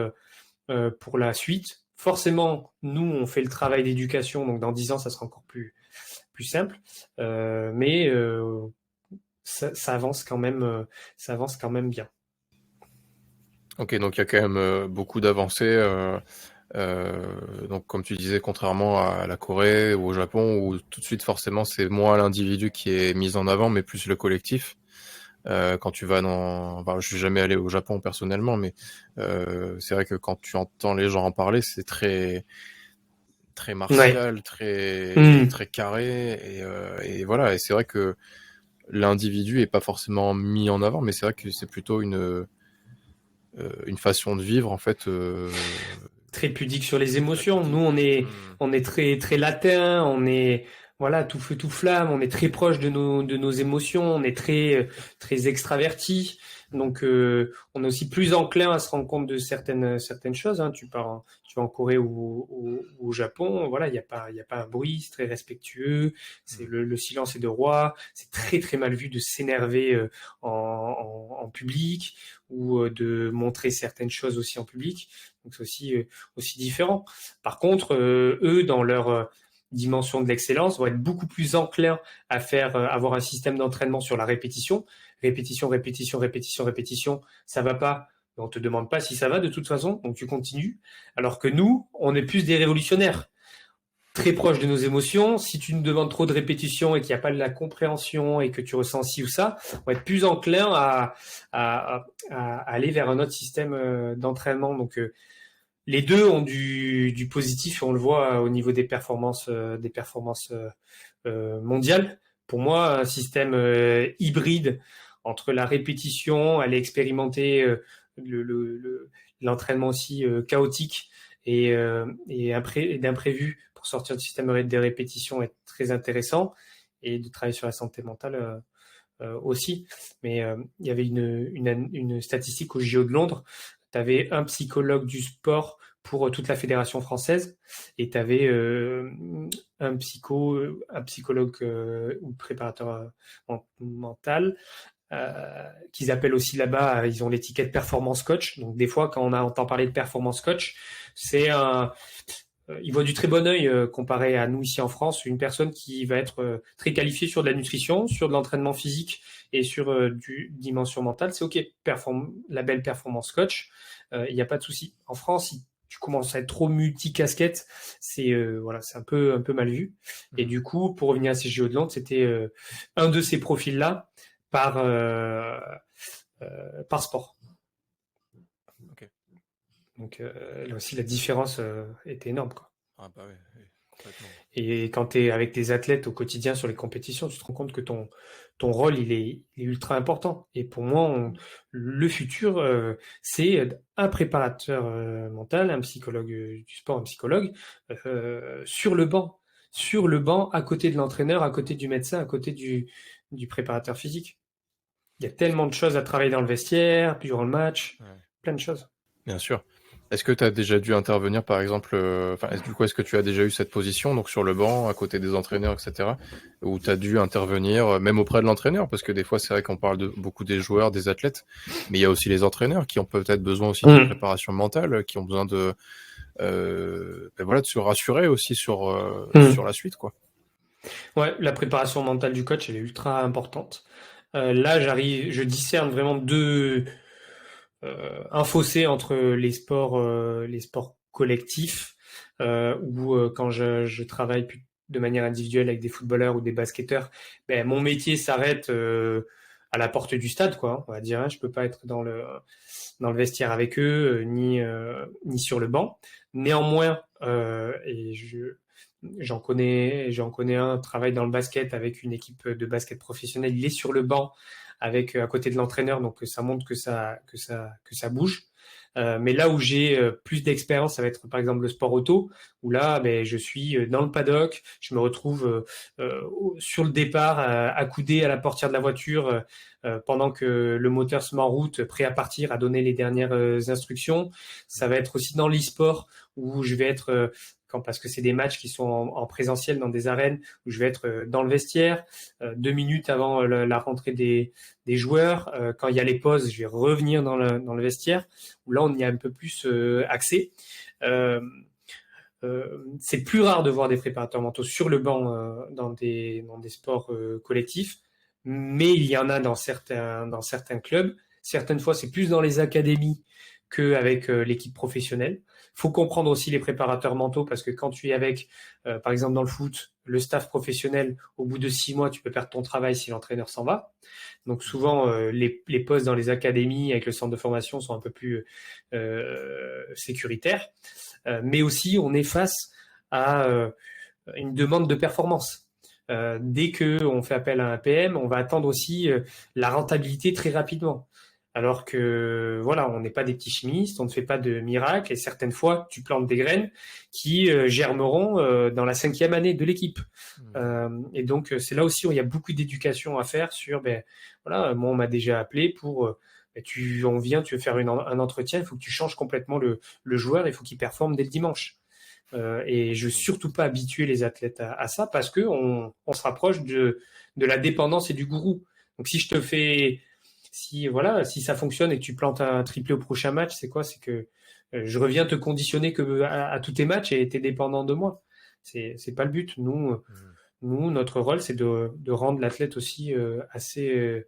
pour la suite. Forcément, nous, on fait le travail d'éducation, donc dans 10 ans, ça sera encore plus simple. Mais ça avance quand même bien. Ok, donc il y a quand même beaucoup d'avancées. Donc comme tu disais, contrairement à la Corée ou au Japon, où tout de suite forcément c'est moins l'individu qui est mis en avant, mais plus le collectif. Quand tu vas enfin, je suis jamais allé au Japon personnellement, mais c'est vrai que quand tu entends les gens en parler, c'est très très martial, Mmh. très carré, et voilà. Et c'est vrai que l'individu est pas forcément mis en avant, mais c'est vrai que c'est plutôt une façon de vivre en fait. Très pudique sur les émotions. Nous, on est très très latin, on est voilà tout feu tout flamme, on est très proche de nos émotions, on est très extraverti. Donc, on est aussi plus enclin à se rendre compte de certaines choses. Hein. Tu vas en Corée ou au Japon, voilà, il y a pas un bruit, c'est très respectueux. C'est le silence est de roi. C'est très très mal vu de s'énerver en public ou de montrer certaines choses aussi en public. Donc c'est aussi différent. Par contre, eux, dans leur dimension de l'excellence, vont être beaucoup plus enclins à avoir un système d'entraînement sur la répétition. Répétition, répétition, répétition, répétition, ça va pas. On te demande pas si ça va de toute façon, donc tu continues. Alors que nous, on est plus des révolutionnaires, très proches de nos émotions. Si tu nous demandes trop de répétitions et qu'il n'y a pas de la compréhension et que tu ressens ci ou ça, on va être plus enclin à aller vers un autre système d'entraînement. Donc les deux ont du positif et on le voit au niveau des performances mondiales. Pour moi, un système hybride entre la répétition, aller expérimenter l'entraînement aussi chaotique et d'imprévu pour sortir du système de répétition est très intéressant, et de travailler sur la santé mentale aussi. Mais il y avait une statistique au JO de Londres. Tu avais un psychologue du sport pour toute la fédération française et tu avais un psychologue ou préparateur mental qu'ils appellent aussi là-bas, ils ont l'étiquette performance coach. Donc des fois, quand on entend parler de performance coach, il voit du très bon œil comparé à nous ici en France, une personne qui va être très qualifiée sur de la nutrition, sur de l'entraînement physique et sur du dimension mentale. C'est OK, label performance coach, il n'y a pas de souci. En France, si tu commences à être trop multicasquette, c'est voilà, c'est un peu mal vu. Et du coup, pour revenir à ces JO de Londres, c'était un de ces profils-là par sport. Ok. Donc là aussi, la différence était énorme, quoi. Ah bah oui, complètement. Et quand tu es avec des athlètes au quotidien sur les compétitions, tu te rends compte que ton rôle, il est ultra important. Et pour moi, le futur, c'est un préparateur mental, un psychologue du sport, un psychologue, sur le banc, à côté de l'entraîneur, à côté du médecin, à côté du préparateur physique. Il y a tellement de choses à travailler dans le vestiaire, puis durant le match, plein de choses. Bien sûr. Est-ce que tu as déjà dû intervenir, par exemple, est-ce que tu as déjà eu cette position, donc sur le banc, à côté des entraîneurs, etc., où tu as dû intervenir, même auprès de l'entraîneur, parce que des fois, c'est vrai qu'on parle beaucoup des joueurs, des athlètes, mais il y a aussi les entraîneurs qui ont peut-être besoin aussi de préparation mentale, qui ont besoin de se rassurer aussi sur la suite, quoi. Ouais, la préparation mentale du coach, elle est ultra importante. Là, je discerne vraiment un fossé entre les sports collectifs, où quand je travaille de manière individuelle avec des footballeurs ou des basketteurs, ben, mon métier s'arrête à la porte du stade, quoi. On va dire, hein. Je peux pas être dans le vestiaire avec eux, ni sur le banc. Néanmoins, j'en connais un, travaille dans le basket avec une équipe de basket professionnelle. Il est sur le banc avec à côté de l'entraîneur, donc ça montre que ça bouge. Mais là où j'ai plus d'expérience, ça va être par exemple le sport auto, où là, ben, je suis dans le paddock, je me retrouve sur le départ, accoudé à la portière de la voiture, pendant que le moteur se met en route, prêt à partir, à donner les dernières instructions. Ça va être aussi dans l'e-sport, où je vais être parce que c'est des matchs qui sont en présentiel dans des arènes, où je vais être dans le vestiaire 2 minutes avant la rentrée des joueurs. Quand il y a les pauses, je vais revenir dans le vestiaire, où là on y a un peu plus accès. C'est plus rare de voir des préparateurs mentaux sur le banc dans des sports collectifs, mais il y en a dans certains clubs. Certaines fois, c'est plus dans les académies qu'avec l'équipe professionnelle. Il faut comprendre aussi les préparateurs mentaux, parce que quand tu es avec, par exemple dans le foot, le staff professionnel, au bout de 6 mois, tu peux perdre ton travail si l'entraîneur s'en va. Donc souvent, les postes dans les académies avec le centre de formation sont un peu plus sécuritaires. Mais aussi, on est face à une demande de performance. Dès qu'on fait appel à un PM, on va attendre aussi la rentabilité très rapidement. Alors que voilà, on n'est pas des petits chimistes, on ne fait pas de miracles, et certaines fois, tu plantes des graines qui germeront dans la 5e année de l'équipe. Et donc, c'est là aussi où il y a beaucoup d'éducation à faire sur, voilà, moi, on m'a déjà appelé pour, tu veux faire un entretien, il faut que tu changes complètement le joueur, il faut qu'il performe dès le dimanche. Et je veux surtout pas habituer les athlètes à ça, parce que on se rapproche de la dépendance et du gourou. Donc si si ça fonctionne et que tu plantes un triplé au prochain match, c'est quoi? C'est que je reviens te conditionner à tous tes matchs et t'es dépendant de moi. C'est pas le but. Nous, notre rôle, c'est de rendre l'athlète aussi assez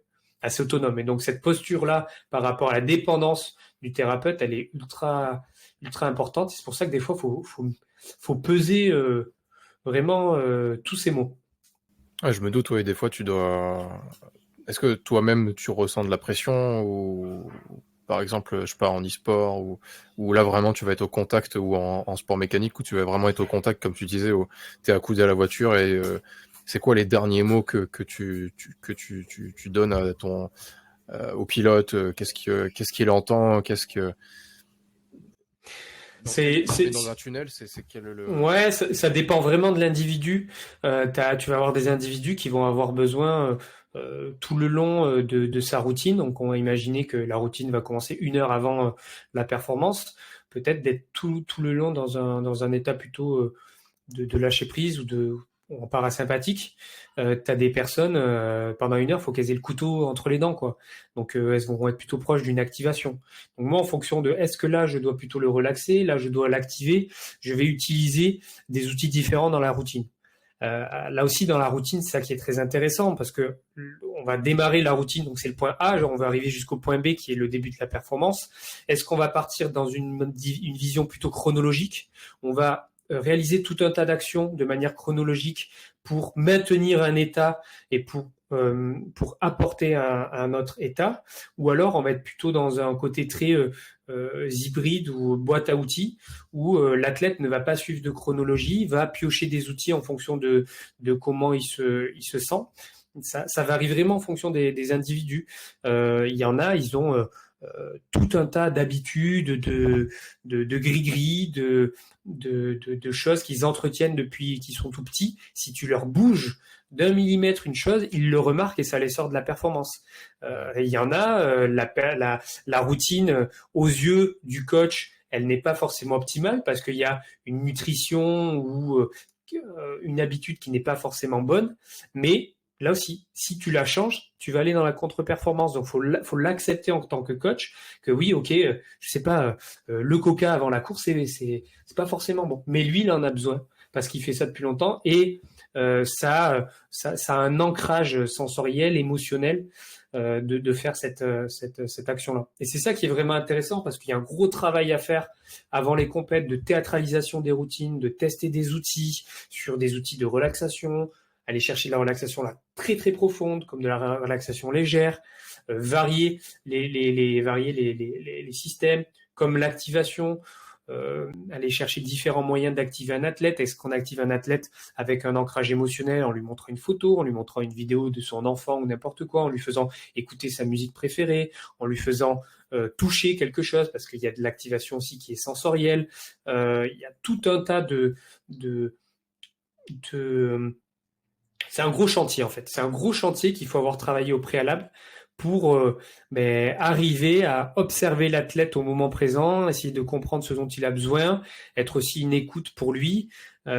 autonome. Et donc cette posture-là, par rapport à la dépendance du thérapeute, elle est ultra ultra importante. C'est pour ça que des fois, faut peser vraiment tous ces mots. Ouais, je me doute, oui, des fois tu dois. Est-ce que toi-même tu ressens de la pression, ou par exemple, je sais pas, en e-sport, ou là vraiment tu vas être au contact, ou en sport mécanique où tu vas vraiment être au contact, comme tu disais, où tu es accoudé à la voiture, et c'est quoi les derniers mots que tu donnes à au pilote, qu'est-ce qu'il entend, C'est dans un tunnel, c'est quel le. Ouais, ça dépend vraiment de l'individu. Tu vas avoir des individus qui vont avoir besoin tout le long de sa routine. Donc, on va imaginer que la routine va commencer 1 heure avant la performance. Peut-être d'être tout le long dans un état plutôt de lâcher prise ou en parasympathique. Tu as des personnes, pendant 1 heure, il faut qu'elles aient le couteau entre les dents, quoi. Donc, elles vont être plutôt proches d'une activation. Donc, moi, en fonction de est-ce que là, je dois plutôt le relaxer, là, je dois l'activer, je vais utiliser des outils différents dans la routine. Là aussi, dans la routine, c'est ça qui est très intéressant, parce que on va démarrer la routine, donc c'est le point A, on va arriver jusqu'au point B qui est le début de la performance. Est-ce qu'on va partir dans une vision plutôt chronologique? On va réaliser tout un tas d'actions de manière chronologique pour maintenir un état et pour apporter un autre état, ou alors on va être plutôt dans un côté très hybride ou boîte à outils, où l'athlète ne va pas suivre de chronologie, va piocher des outils en fonction de comment il se sent. ça varie vraiment en fonction des individus. Il y en a, ils ont tout un tas d'habitudes, de gris-gris, de choses qu'ils entretiennent depuis qu'ils sont tout petits. Si tu leur bouges d'un millimètre une chose, ils le remarquent et ça les sort de la performance. Et il y en a, la routine aux yeux du coach, elle n'est pas forcément optimale parce qu'il y a une nutrition ou une habitude qui n'est pas forcément bonne, mais là aussi, si tu la changes, tu vas aller dans la contre-performance. Donc, faut l'accepter en tant que coach que oui, ok, je sais pas, le coca avant la course, c'est pas forcément bon. Mais lui, il en a besoin parce qu'il fait ça depuis longtemps et ça a un ancrage sensoriel, émotionnel de faire cette action-là. Et c'est ça qui est vraiment intéressant parce qu'il y a un gros travail à faire avant les compètes de théâtralisation des routines, de tester des outils sur des outils de relaxation, aller chercher de la relaxation là très très profonde, comme de la relaxation légère, varier les systèmes, comme l'activation, aller chercher différents moyens d'activer un athlète. Est-ce qu'on active un athlète avec un ancrage émotionnel en lui montrant une photo, en lui montrant une vidéo de son enfant ou n'importe quoi, en lui faisant écouter sa musique préférée, en lui faisant toucher quelque chose, parce qu'il y a de l'activation aussi qui est sensorielle. Il y a tout un tas c'est un gros chantier en fait. C'est un gros chantier qu'il faut avoir travaillé au préalable pour arriver à observer l'athlète au moment présent, essayer de comprendre ce dont il a besoin, être aussi une écoute pour lui.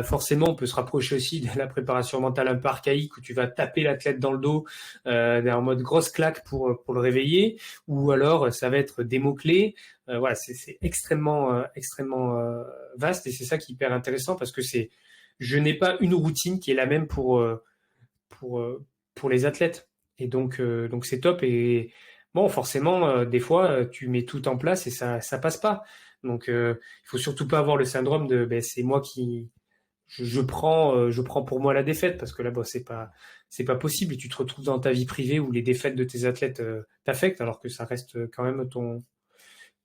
Forcément, on peut se rapprocher aussi de la préparation mentale un peu archaïque où tu vas taper l'athlète dans le dos en mode grosse claque pour le réveiller, ou alors ça va être des mots-clés. Voilà, c'est extrêmement vaste et c'est ça qui est hyper intéressant parce que je n'ai pas une routine qui est la même pour les athlètes. Et donc c'est top. Et bon, forcément, des fois, tu mets tout en place et ça passe pas. Donc, il faut surtout pas avoir le syndrome de c'est moi qui je prends pour moi la défaite parce que là, c'est pas possible et tu te retrouves dans ta vie privée où les défaites de tes athlètes t'affectent alors que ça reste quand même ton,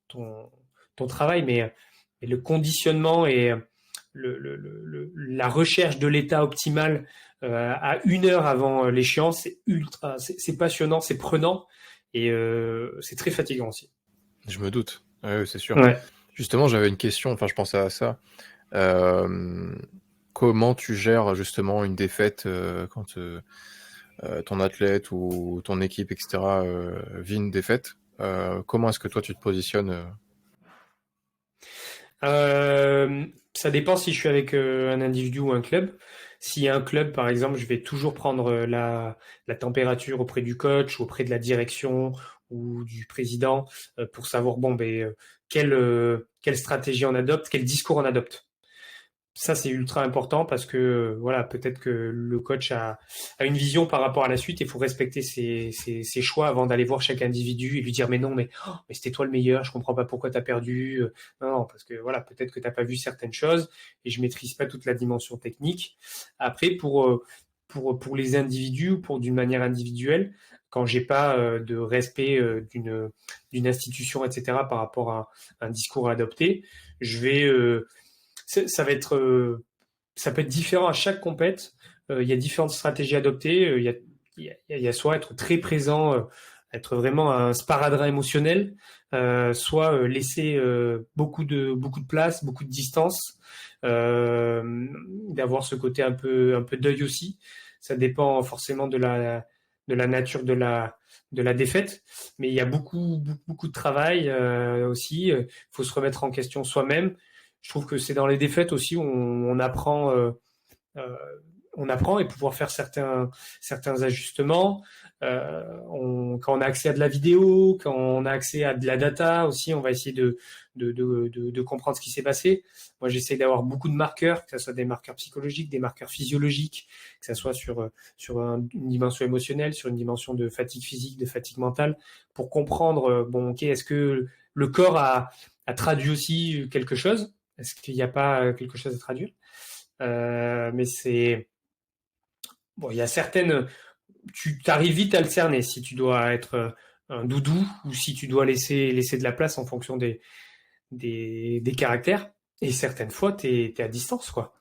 ton travail. Mais le conditionnement et la recherche de l'état optimal à 1 heure avant l'échéance, c'est passionnant, c'est prenant et c'est très fatigant aussi. Je me doute, ouais, c'est sûr. Ouais. Justement, j'avais une question, enfin je pensais à ça. Comment tu gères justement une défaite quand ton athlète ou ton équipe, etc., vit une défaite? Comment est-ce que toi tu te positionnes Ça dépend si je suis avec un individu ou un club. S'il y a un club, par exemple, je vais toujours prendre la température auprès du coach, auprès de la direction ou du président pour savoir quelle stratégie on adopte, quel discours on adopte. Ça, c'est ultra important parce que voilà, peut-être que le coach a une vision par rapport à la suite et il faut respecter ses choix avant d'aller voir chaque individu et lui dire mais non, mais c'était toi le meilleur, je comprends pas pourquoi tu as perdu. Non, parce que voilà, peut-être que tu n'as pas vu certaines choses et je maîtrise pas toute la dimension technique. Après, pour les individus ou d'une manière individuelle, quand j'ai pas de respect d'une institution, etc., par rapport à un discours à adopter, je vais ça va être, ça peut être différent à chaque compète. Il y a différentes stratégies adoptées. Il y a soit être très présent, être vraiment un sparadrap émotionnel, soit laisser beaucoup de place, beaucoup de distance, d'avoir ce côté un peu deuil aussi. Ça dépend forcément de la nature de la défaite, mais il y a beaucoup de travail aussi. Il faut se remettre en question soi-même. Je trouve que c'est dans les défaites aussi où on apprend, on apprend et pouvoir faire certains ajustements. Quand on a accès à de la vidéo, quand on a accès à de la data aussi, on va essayer de comprendre ce qui s'est passé. Moi, j'essaie d'avoir beaucoup de marqueurs, que ce soit des marqueurs psychologiques, des marqueurs physiologiques, que ce soit sur une dimension émotionnelle, sur une dimension de fatigue physique, de fatigue mentale, pour comprendre, est-ce que le corps a traduit aussi quelque chose? Est-ce qu'il n'y a pas quelque chose à traduire? Mais il y a certaines. Tu arrives vite à le cerner si tu dois être un doudou ou si tu dois laisser de la place en fonction des caractères. Et certaines fois, tu es à distance, quoi.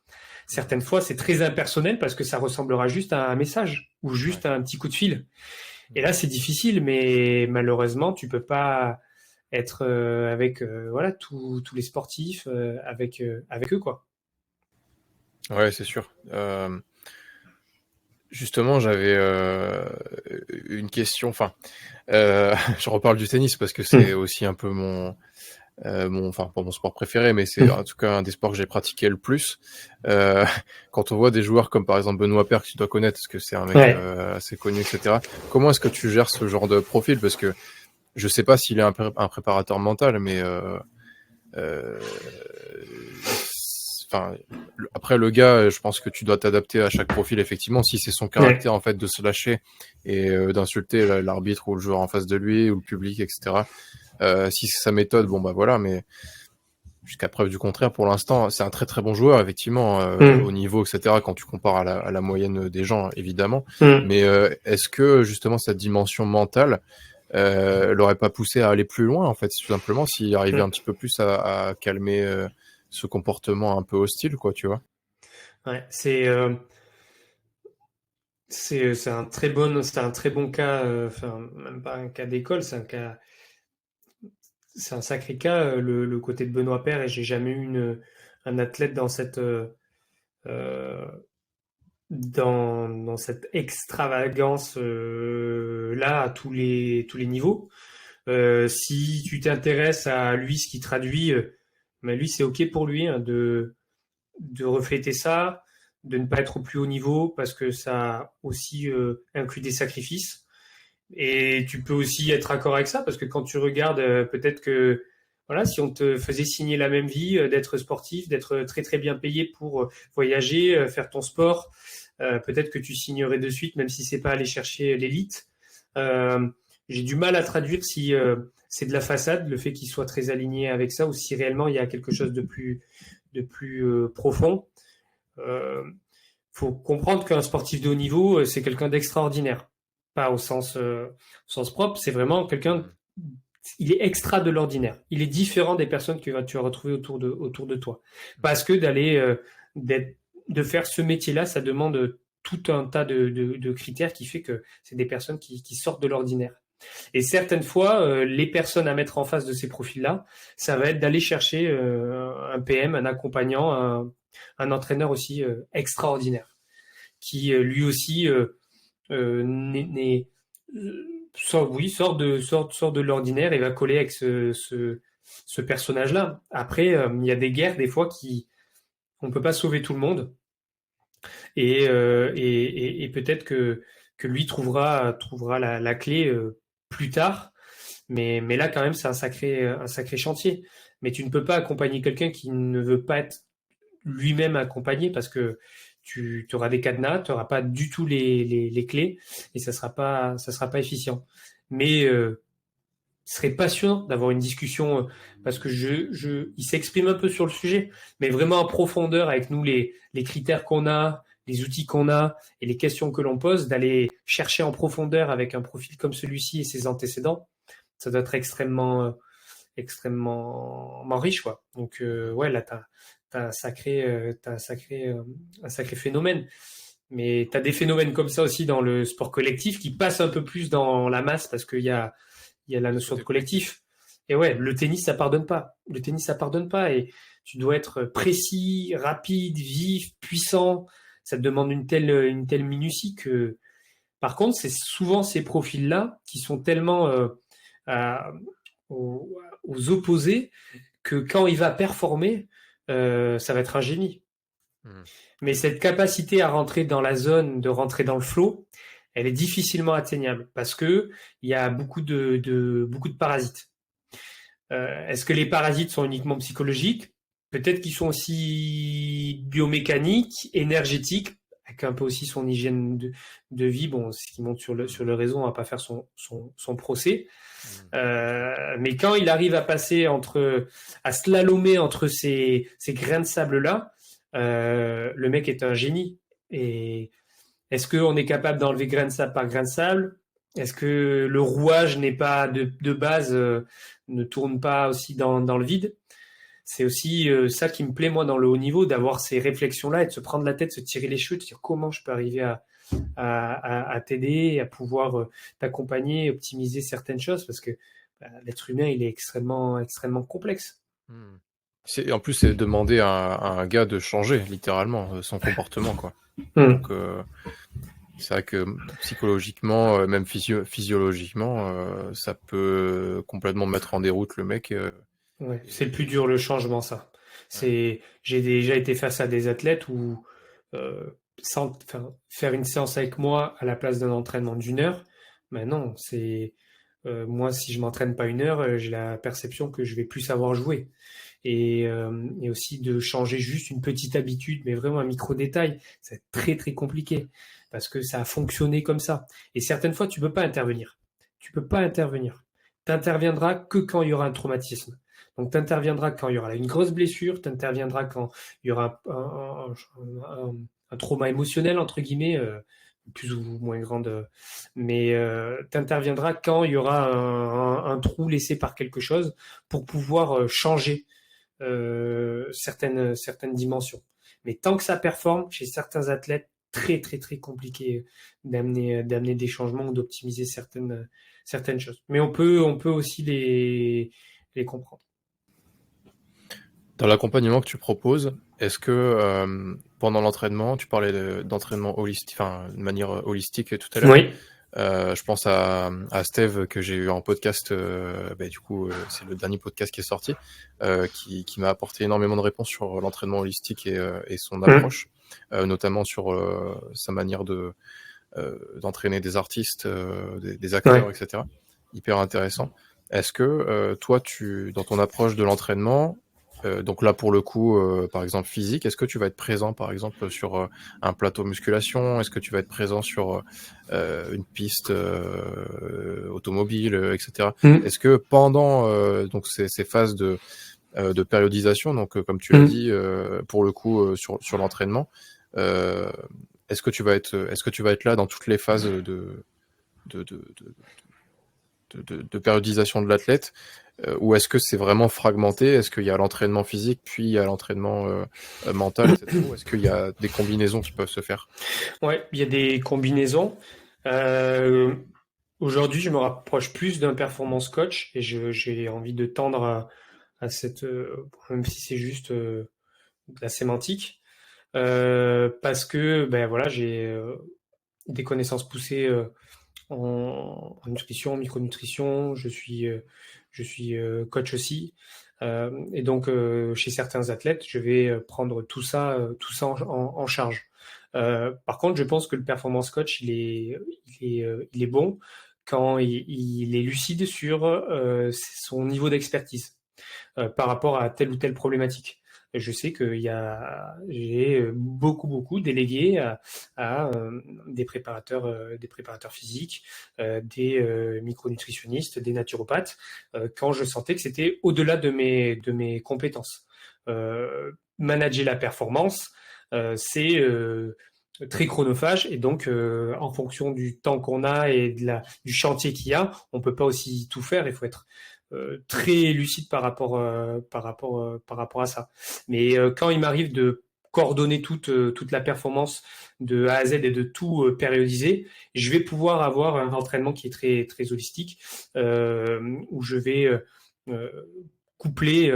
Certaines fois, c'est très impersonnel parce que ça ressemblera juste à un message ou juste à un petit coup de fil. Et là, c'est difficile, mais malheureusement, tu peux pas être avec voilà tous les sportifs avec eux quoi. Ouais, c'est sûr. Justement, j'avais une question. Enfin, je reparle du tennis parce que c'est aussi un peu enfin pas mon sport préféré, mais c'est en tout cas un des sports que j'ai pratiqué le plus. Quand on voit des joueurs comme par exemple Benoît Paire, que tu dois connaître, parce que c'est un mec assez connu, etc. Comment est-ce que tu gères ce genre de profil? Parce que je sais pas s'il est un préparateur mental, mais enfin, après le gars, je pense que tu dois t'adapter à chaque profil, effectivement. Si c'est son caractère en fait de se lâcher et d'insulter l'arbitre ou le joueur en face de lui ou le public, etc. Si c'est sa méthode, bon bah voilà, mais jusqu'à preuve du contraire, pour l'instant, c'est un très très bon joueur, effectivement, au niveau, etc. Quand tu compares à la moyenne des gens, évidemment. Mais est-ce que justement cette dimension mentale l'aurait pas poussé à aller plus loin, en fait, tout simplement, s'il arrivait un petit peu plus à calmer ce comportement un peu hostile, quoi, tu vois? Ouais, c'est un très bon cas, enfin même pas un cas d'école, c'est un sacré cas le côté de Benoît Paire et j'ai jamais eu un athlète dans euh, dans cette extravagance là à tous les niveaux. Si tu t'intéresses à lui, ce qui traduit, mais lui c'est ok pour lui hein, de refléter ça, de ne pas être au plus haut niveau parce que ça aussi inclut des sacrifices. Et tu peux aussi être d'accord avec ça parce que quand tu regardes, peut-être que voilà, si on te faisait signer la même vie, d'être sportif, d'être très très bien payé pour voyager, faire ton sport, peut-être que tu signerais de suite, même si c'est pas aller chercher l'élite. Euh, j'ai du mal à traduire si c'est de la façade, le fait qu'il soit très aligné avec ça, ou si réellement il y a quelque chose de plus profond. Faut comprendre qu'un sportif de haut niveau, c'est quelqu'un d'extraordinaire. Pas au sens propre, c'est vraiment quelqu'un, il est extra de l'ordinaire. Il est différent des personnes que tu vas retrouver autour de toi. Parce que de faire ce métier-là, ça demande tout un tas de critères qui fait que c'est des personnes qui sortent de l'ordinaire. Et certaines fois, les personnes à mettre en face de ces profils-là, ça va être d'aller chercher un PM, un accompagnant, un entraîneur aussi extraordinaire, qui lui aussi sort de l'ordinaire et va coller avec ce personnage-là. Après, il y a des guerres des fois qui on peut pas sauver tout le monde et peut-être que lui trouvera la clé plus tard. Mais là, quand même, c'est un sacré chantier. Mais tu ne peux pas accompagner quelqu'un qui ne veut pas être lui-même accompagné parce que tu auras des cadenas, tu n'auras pas du tout les clés et ça sera pas efficient. Mais ce serait passionnant d'avoir une discussion parce que il s'exprime un peu sur le sujet, mais vraiment en profondeur avec nous les critères qu'on a, les outils qu'on a et les questions que l'on pose, d'aller chercher en profondeur avec un profil comme celui-ci et ses antécédents, ça doit être extrêmement riche, quoi. Donc, ouais, là, t'as un sacré phénomène. Mais t'as des phénomènes comme ça aussi dans le sport collectif qui passent un peu plus dans la masse parce il y a la notion de collectif. Et ouais, le tennis, ça pardonne pas. Le tennis, ça pardonne pas. Et tu dois être précis, rapide, vif, puissant. Ça te demande une telle minutie que, par contre, c'est souvent ces profils-là qui sont tellement à- aux opposés que quand il va performer, ça va être un génie. Mais cette capacité à rentrer dans la zone, de rentrer dans le flow, elle est difficilement atteignable parce que il y a beaucoup de parasites. Est-ce que les parasites sont uniquement psychologiques? Peut-être qu'ils sont aussi biomécaniques, énergétiques, avec un peu aussi son hygiène de vie. Bon, ce qui monte sur le réseau, on va pas faire son procès. Mais quand il arrive à passer à slalomer entre ces grains de sable-là, le mec est un génie. Et est-ce qu'on est capable d'enlever grain de sable par grain de sable? Est-ce que le rouage n'est pas de base, ne tourne pas aussi dans le vide? c'est aussi ça qui me plaît moi dans le haut niveau, d'avoir ces réflexions-là et de se prendre la tête, se tirer les cheveux, de se dire comment je peux arriver à t'aider, à pouvoir t'accompagner, optimiser certaines choses, parce que l'être humain, il est extrêmement complexe. Hmm. En plus, c'est demander à un gars de changer, littéralement, son comportement, quoi. Donc, c'est vrai que psychologiquement, même physiologiquement, ça peut complètement mettre en déroute le mec. Ouais, c'est le plus dur, le changement, ça. J'ai déjà été face à des athlètes où faire une séance avec moi à la place d'un entraînement d'1 heure, ben non, moi si je m'entraîne pas 1 heure, j'ai la perception que je vais plus savoir jouer. Et aussi de changer juste une petite habitude, mais vraiment un micro détail, c'est très compliqué parce que ça a fonctionné comme ça. Et certaines fois, tu peux pas intervenir. Tu peux pas intervenir. T'interviendras que quand il y aura un traumatisme. Donc, tu interviendras quand il y aura une grosse blessure, tu interviendras quand il y aura un trauma émotionnel, entre guillemets, plus ou moins grande, mais tu interviendras quand il y aura un trou laissé par quelque chose pour pouvoir changer certaines dimensions. Mais tant que ça performe, chez certains athlètes, très compliqué d'amener des changements ou d'optimiser certaines choses. Mais on peut aussi les comprendre. Dans l'accompagnement que tu proposes, est-ce que pendant l'entraînement, tu parlais d'entraînement holistique, enfin de manière holistique tout à l'heure. Oui. Je pense à Steve que j'ai eu en podcast. Du coup, c'est le dernier podcast qui est sorti, qui m'a apporté énormément de réponses sur l'entraînement holistique et son approche, notamment sur sa manière d'entraîner des artistes, des acteurs, etc. Hyper intéressant. Est-ce que toi, dans ton approche de l'entraînement, donc là pour le coup, par exemple physique, est-ce que tu vas être présent par exemple sur un plateau musculation? Est-ce que tu vas être présent sur une piste automobile, etc. Est-ce que pendant donc ces phases de périodisation, donc comme tu l'as dit, pour le coup sur l'entraînement, est-ce que tu vas être là dans toutes les phases de périodisation de l'athlète, ou est-ce que c'est vraiment fragmenté? Est-ce qu'il y a l'entraînement physique, puis il y a l'entraînement mental, etc. Ou est-ce qu'il y a des combinaisons qui peuvent se faire? Ouais, il y a des combinaisons. Aujourd'hui, je me rapproche plus d'un performance coach et j'ai envie de tendre à cette, même si c'est juste de la sémantique, parce que voilà, j'ai des connaissances poussées en nutrition, micronutrition. Je suis coach aussi. Et donc, chez certains athlètes, je vais prendre tout ça en charge. Par contre, je pense que le performance coach, il est bon quand il est lucide sur son niveau d'expertise par rapport à telle ou telle problématique. Je sais que j'ai beaucoup délégué à des préparateurs physiques, des micronutritionnistes, des naturopathes, quand je sentais que c'était au-delà de mes compétences. Manager la performance, c'est très chronophage et donc en fonction du temps qu'on a et du chantier qu'il y a, on peut pas aussi tout faire. Il faut être très lucide par rapport à ça. Mais quand il m'arrive de coordonner toute la performance de A à Z et de tout périodiser, je vais pouvoir avoir un entraînement qui est très holistique, où je vais coupler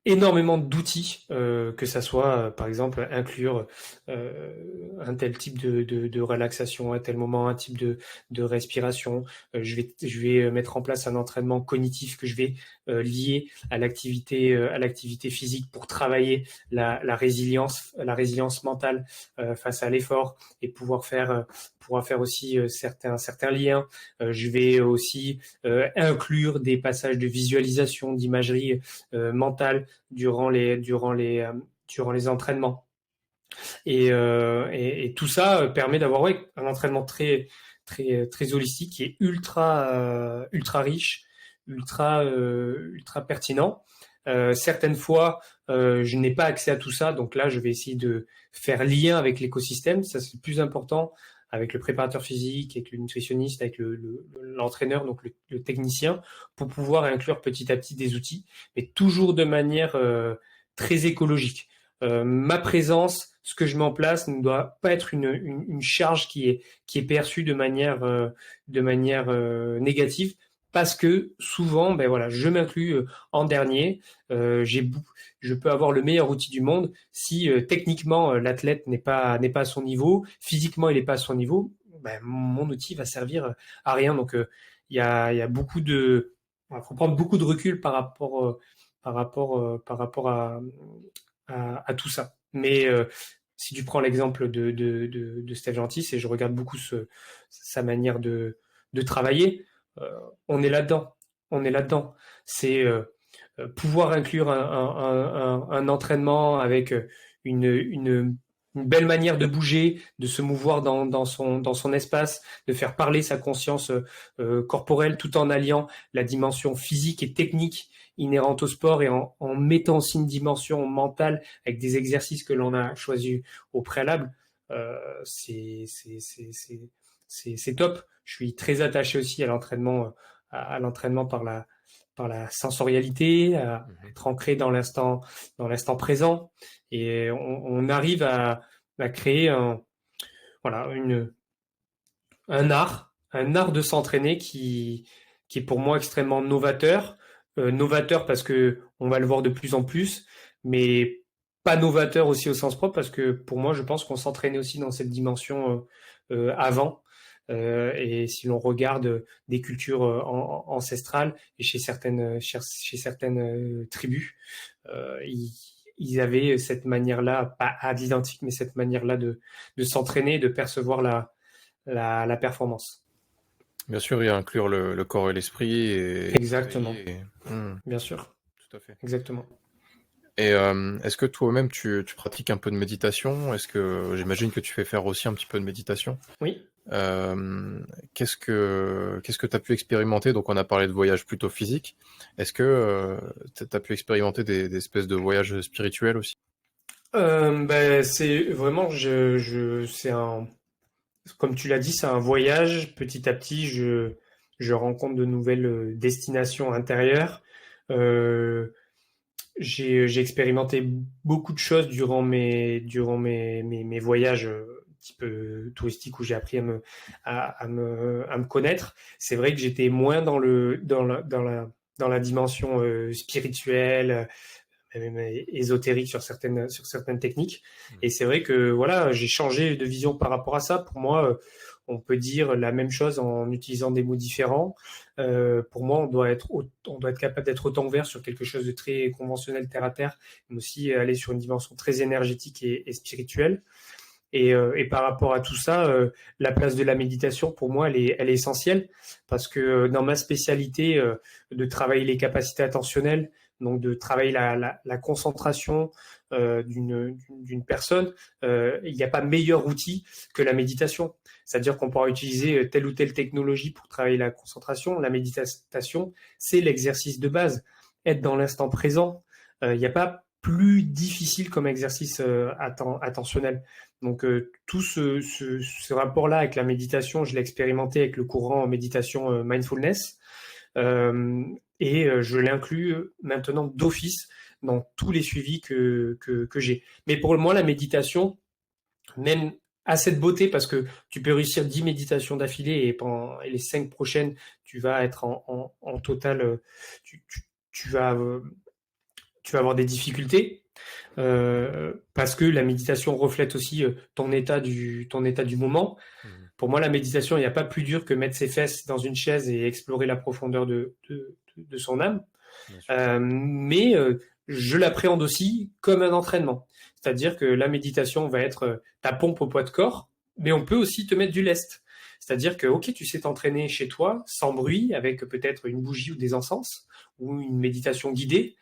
énormément d'outils, que ça soit par exemple inclure un tel type de relaxation à tel moment, un type de respiration. Je vais mettre en place un entraînement cognitif que je vais lier à l'activité physique pour travailler la résilience mentale face à l'effort et pouvoir faire aussi certains liens. Je vais aussi inclure des passages de visualisation, d'imagerie mentale durant les entraînements. Et tout ça permet d'avoir un entraînement très holistique qui est ultra riche, ultra pertinent. Certaines fois, je n'ai pas accès à tout ça, donc là, je vais essayer de faire lien avec l'écosystème. Ça, c'est le plus important. avec le préparateur physique, avec le nutritionniste, avec l'entraîneur, donc le technicien, pour pouvoir inclure petit à petit des outils, mais toujours de manière très écologique. Ma présence, ce que je mets en place ne doit pas être une charge qui est perçue de manière négative, parce que souvent, ben voilà, je m'inclus en dernier. Je peux avoir le meilleur outil du monde si techniquement l'athlète n'est pas à son niveau, physiquement il n'est pas à son niveau, ben, mon outil va servir à rien. Donc il y a beaucoup de, il faut prendre beaucoup de recul par rapport à tout ça. Mais si tu prends l'exemple de Steph Gentis, et je regarde beaucoup sa manière de travailler, on est là-dedans. On est là-dedans. C'est pouvoir inclure un entraînement avec une belle manière de bouger, de se mouvoir dans son espace, de faire parler sa conscience corporelle tout en alliant la dimension physique et technique inhérente au sport et en mettant aussi une dimension mentale avec des exercices que l'on a choisis au préalable. C'est top. Je suis très attaché aussi à l'entraînement par la sensorialité, à être ancré dans l'instant présent. Et on arrive à créer un art de s'entraîner qui est pour moi extrêmement novateur. Novateur parce que on va le voir de plus en plus, mais pas novateur aussi au sens propre, parce que pour moi, je pense qu'on s'entraînait aussi dans cette dimension avant. Et si l'on regarde des cultures ancestrales et chez certaines tribus, ils avaient cette manière-là, pas à l'identique, mais cette manière-là de s'entraîner et de percevoir la performance. Bien sûr, il y a inclure le corps et l'esprit et Exactement. Bien sûr. Tout à fait. Exactement. Et est-ce que toi-même tu pratiques un peu de méditation? Est-ce que j'imagine que tu fais faire aussi un petit peu de méditation? Oui. Qu'est-ce que tu as pu expérimenter? Donc on a parlé de voyages plutôt physiques. Est-ce que tu as pu expérimenter des espèces de voyages spirituels aussi? Ben, c'est vraiment, comme tu l'as dit, c'est un voyage. Petit à petit, je rencontre de nouvelles destinations intérieures. J'ai expérimenté beaucoup de choses durant mes voyages type touristiques, où j'ai appris à me connaître. C'est vrai que j'étais moins dans la dimension spirituelle, même ésotérique sur certaines techniques. Et c'est vrai que voilà, j'ai changé de vision par rapport à ça. Pour moi, on peut dire la même chose en utilisant des mots différents. Pour moi, on doit être capable d'être autant ouvert sur quelque chose de très conventionnel, terre à terre, mais aussi aller sur une dimension très énergétique et spirituelle. Et par rapport à tout ça, la place de la méditation, pour moi, elle est essentielle, parce que dans ma spécialité de travailler les capacités attentionnelles, donc de travailler la concentration d'une personne, il n'y a pas meilleur outil que la méditation. C'est-à-dire qu'on pourra utiliser telle ou telle technologie pour travailler la concentration. La méditation, c'est l'exercice de base. Être dans l'instant présent. Il n'y a pas plus difficile comme exercice attentionnel. Donc tout ce rapport-là avec la méditation, je l'ai expérimenté avec le courant méditation mindfulness, et je l'inclus maintenant d'office dans tous les suivis que j'ai. Mais pour moi, la méditation, même a cette beauté, parce que tu peux réussir 10 méditations d'affilée et pendant les 5 prochaines, tu vas être en total, tu vas avoir des difficultés, parce que la méditation reflète aussi ton état du moment. Pour moi, la méditation, il n'y a pas plus dur que mettre ses fesses dans une chaise et explorer la profondeur de son âme. Mais je l'appréhende aussi comme un entraînement. C'est-à-dire que la méditation va être ta pompe au poids de corps, mais on peut aussi te mettre du lest. C'est-à-dire que, ok, tu sais t'entraîner chez toi, sans bruit, avec peut-être une bougie ou des encens, ou une méditation guidée.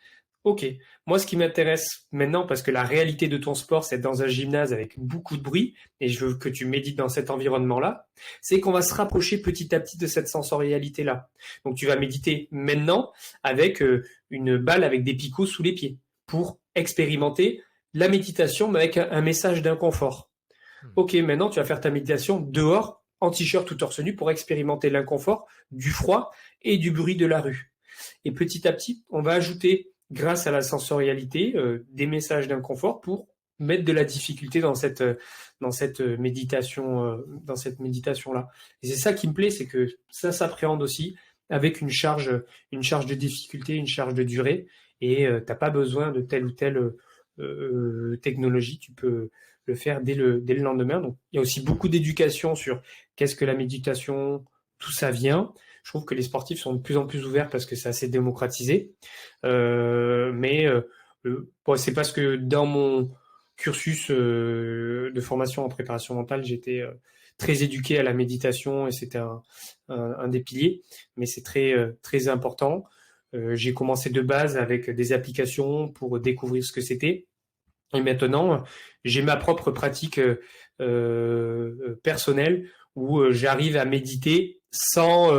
Ok, moi ce qui m'intéresse maintenant, parce que la réalité de ton sport, c'est dans un gymnase avec beaucoup de bruit, et je veux que tu médites dans cet environnement-là, c'est qu'on va se rapprocher petit à petit de cette sensorialité-là. Donc tu vas méditer maintenant avec une balle avec des picots sous les pieds, pour expérimenter la méditation, mais avec un message d'inconfort. Ok, maintenant tu vas faire ta méditation dehors, en t-shirt ou torse nu pour expérimenter l'inconfort, du froid et du bruit de la rue. Et petit à petit, on va ajouter, grâce à la sensorialité, des messages d'inconfort pour mettre de la difficulté dans cette dans cette méditation-là. Et c'est ça qui me plaît, c'est que ça s'appréhende aussi avec une charge de difficulté, une charge de durée, et t'as pas besoin de telle ou telle technologie, tu peux le faire dès le lendemain. Donc, il y a aussi beaucoup d'éducation sur qu'est-ce que la méditation, tout ça vient. Je trouve que les sportifs sont de plus en plus ouverts parce que c'est assez démocratisé. Bon, c'est parce que dans mon cursus de formation en préparation mentale, j'étais très éduqué à la méditation et c'était un des piliers. Mais c'est très important. J'ai commencé de base avec des applications pour découvrir ce que c'était. Et maintenant, j'ai ma propre pratique personnelle où j'arrive à méditer sans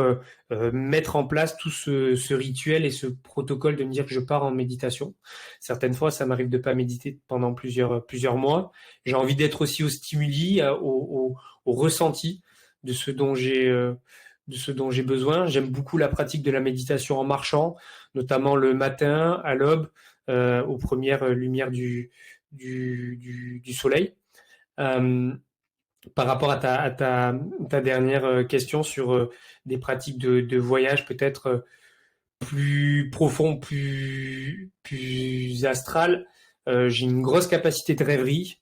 mettre en place tout ce rituel et ce protocole de me dire que je pars en méditation. Certaines fois, ça m'arrive de pas méditer pendant plusieurs mois. J'ai envie d'être aussi au stimuli, au ressenti de de ce dont j'ai besoin. J'aime beaucoup la pratique de la méditation en marchant, notamment le matin, à l'aube, aux premières lumières du soleil. Euh, Par rapport à ta dernière question sur des pratiques de voyage peut-être plus profond, plus astral, j'ai une grosse capacité de rêverie.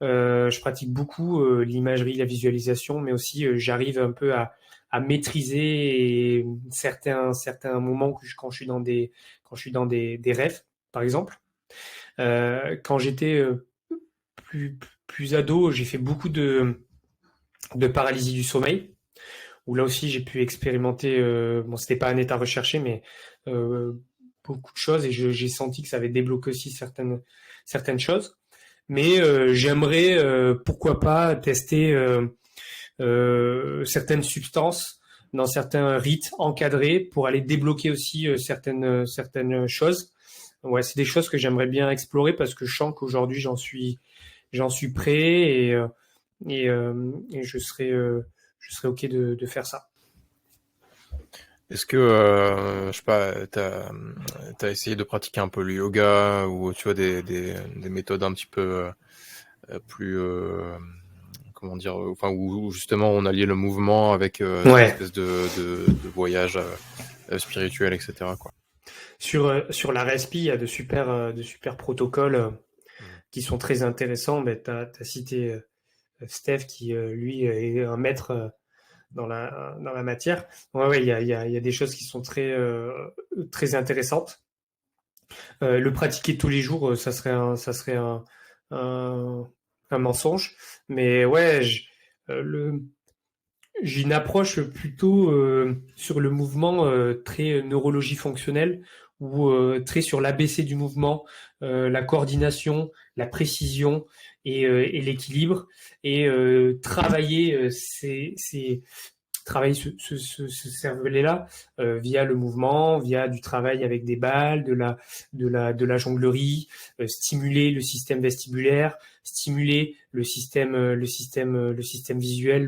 Je pratique beaucoup l'imagerie, la visualisation, mais aussi j'arrive un peu à maîtriser certains moments quand je suis quand je suis dans des rêves, par exemple. Quand j'étais plus, plus ado, j'ai fait beaucoup de paralysie du sommeil, où là aussi j'ai pu expérimenter, bon, c'était pas un état recherché, mais euh, beaucoup de choses, et j'ai senti que ça avait débloqué aussi certaines choses. Mais j'aimerais, pourquoi pas, tester certaines substances dans certains rites encadrés pour aller débloquer aussi certaines choses. Ouais, c'est des choses que j'aimerais bien explorer parce que je sens qu'aujourd'hui j'en suis prêt et je serais ok de faire ça. Est-ce que, je sais pas, t'as essayé de pratiquer un peu le yoga ou tu vois des méthodes un petit peu plus, comment dire, enfin où justement on alliait le mouvement avec cette Ouais. espèce de voyage spirituel, etc., quoi. Sur la respi, il y a de super protocoles Mhm. qui sont très intéressants. Ben, tu as cité Steph qui, lui, est un maître dans la matière. Ouais, ouais, il y a des choses qui sont très intéressantes. Le pratiquer tous les jours, ça serait un, un mensonge. Mais ouais, j'ai une approche plutôt sur le mouvement très neurologie fonctionnelle ou très sur l'ABC du mouvement, la coordination, la précision et l'équilibre et travailler travailler ce cervelet-là via le mouvement, via du travail avec des balles, de la jonglerie, stimuler le système vestibulaire, stimuler le système visuel,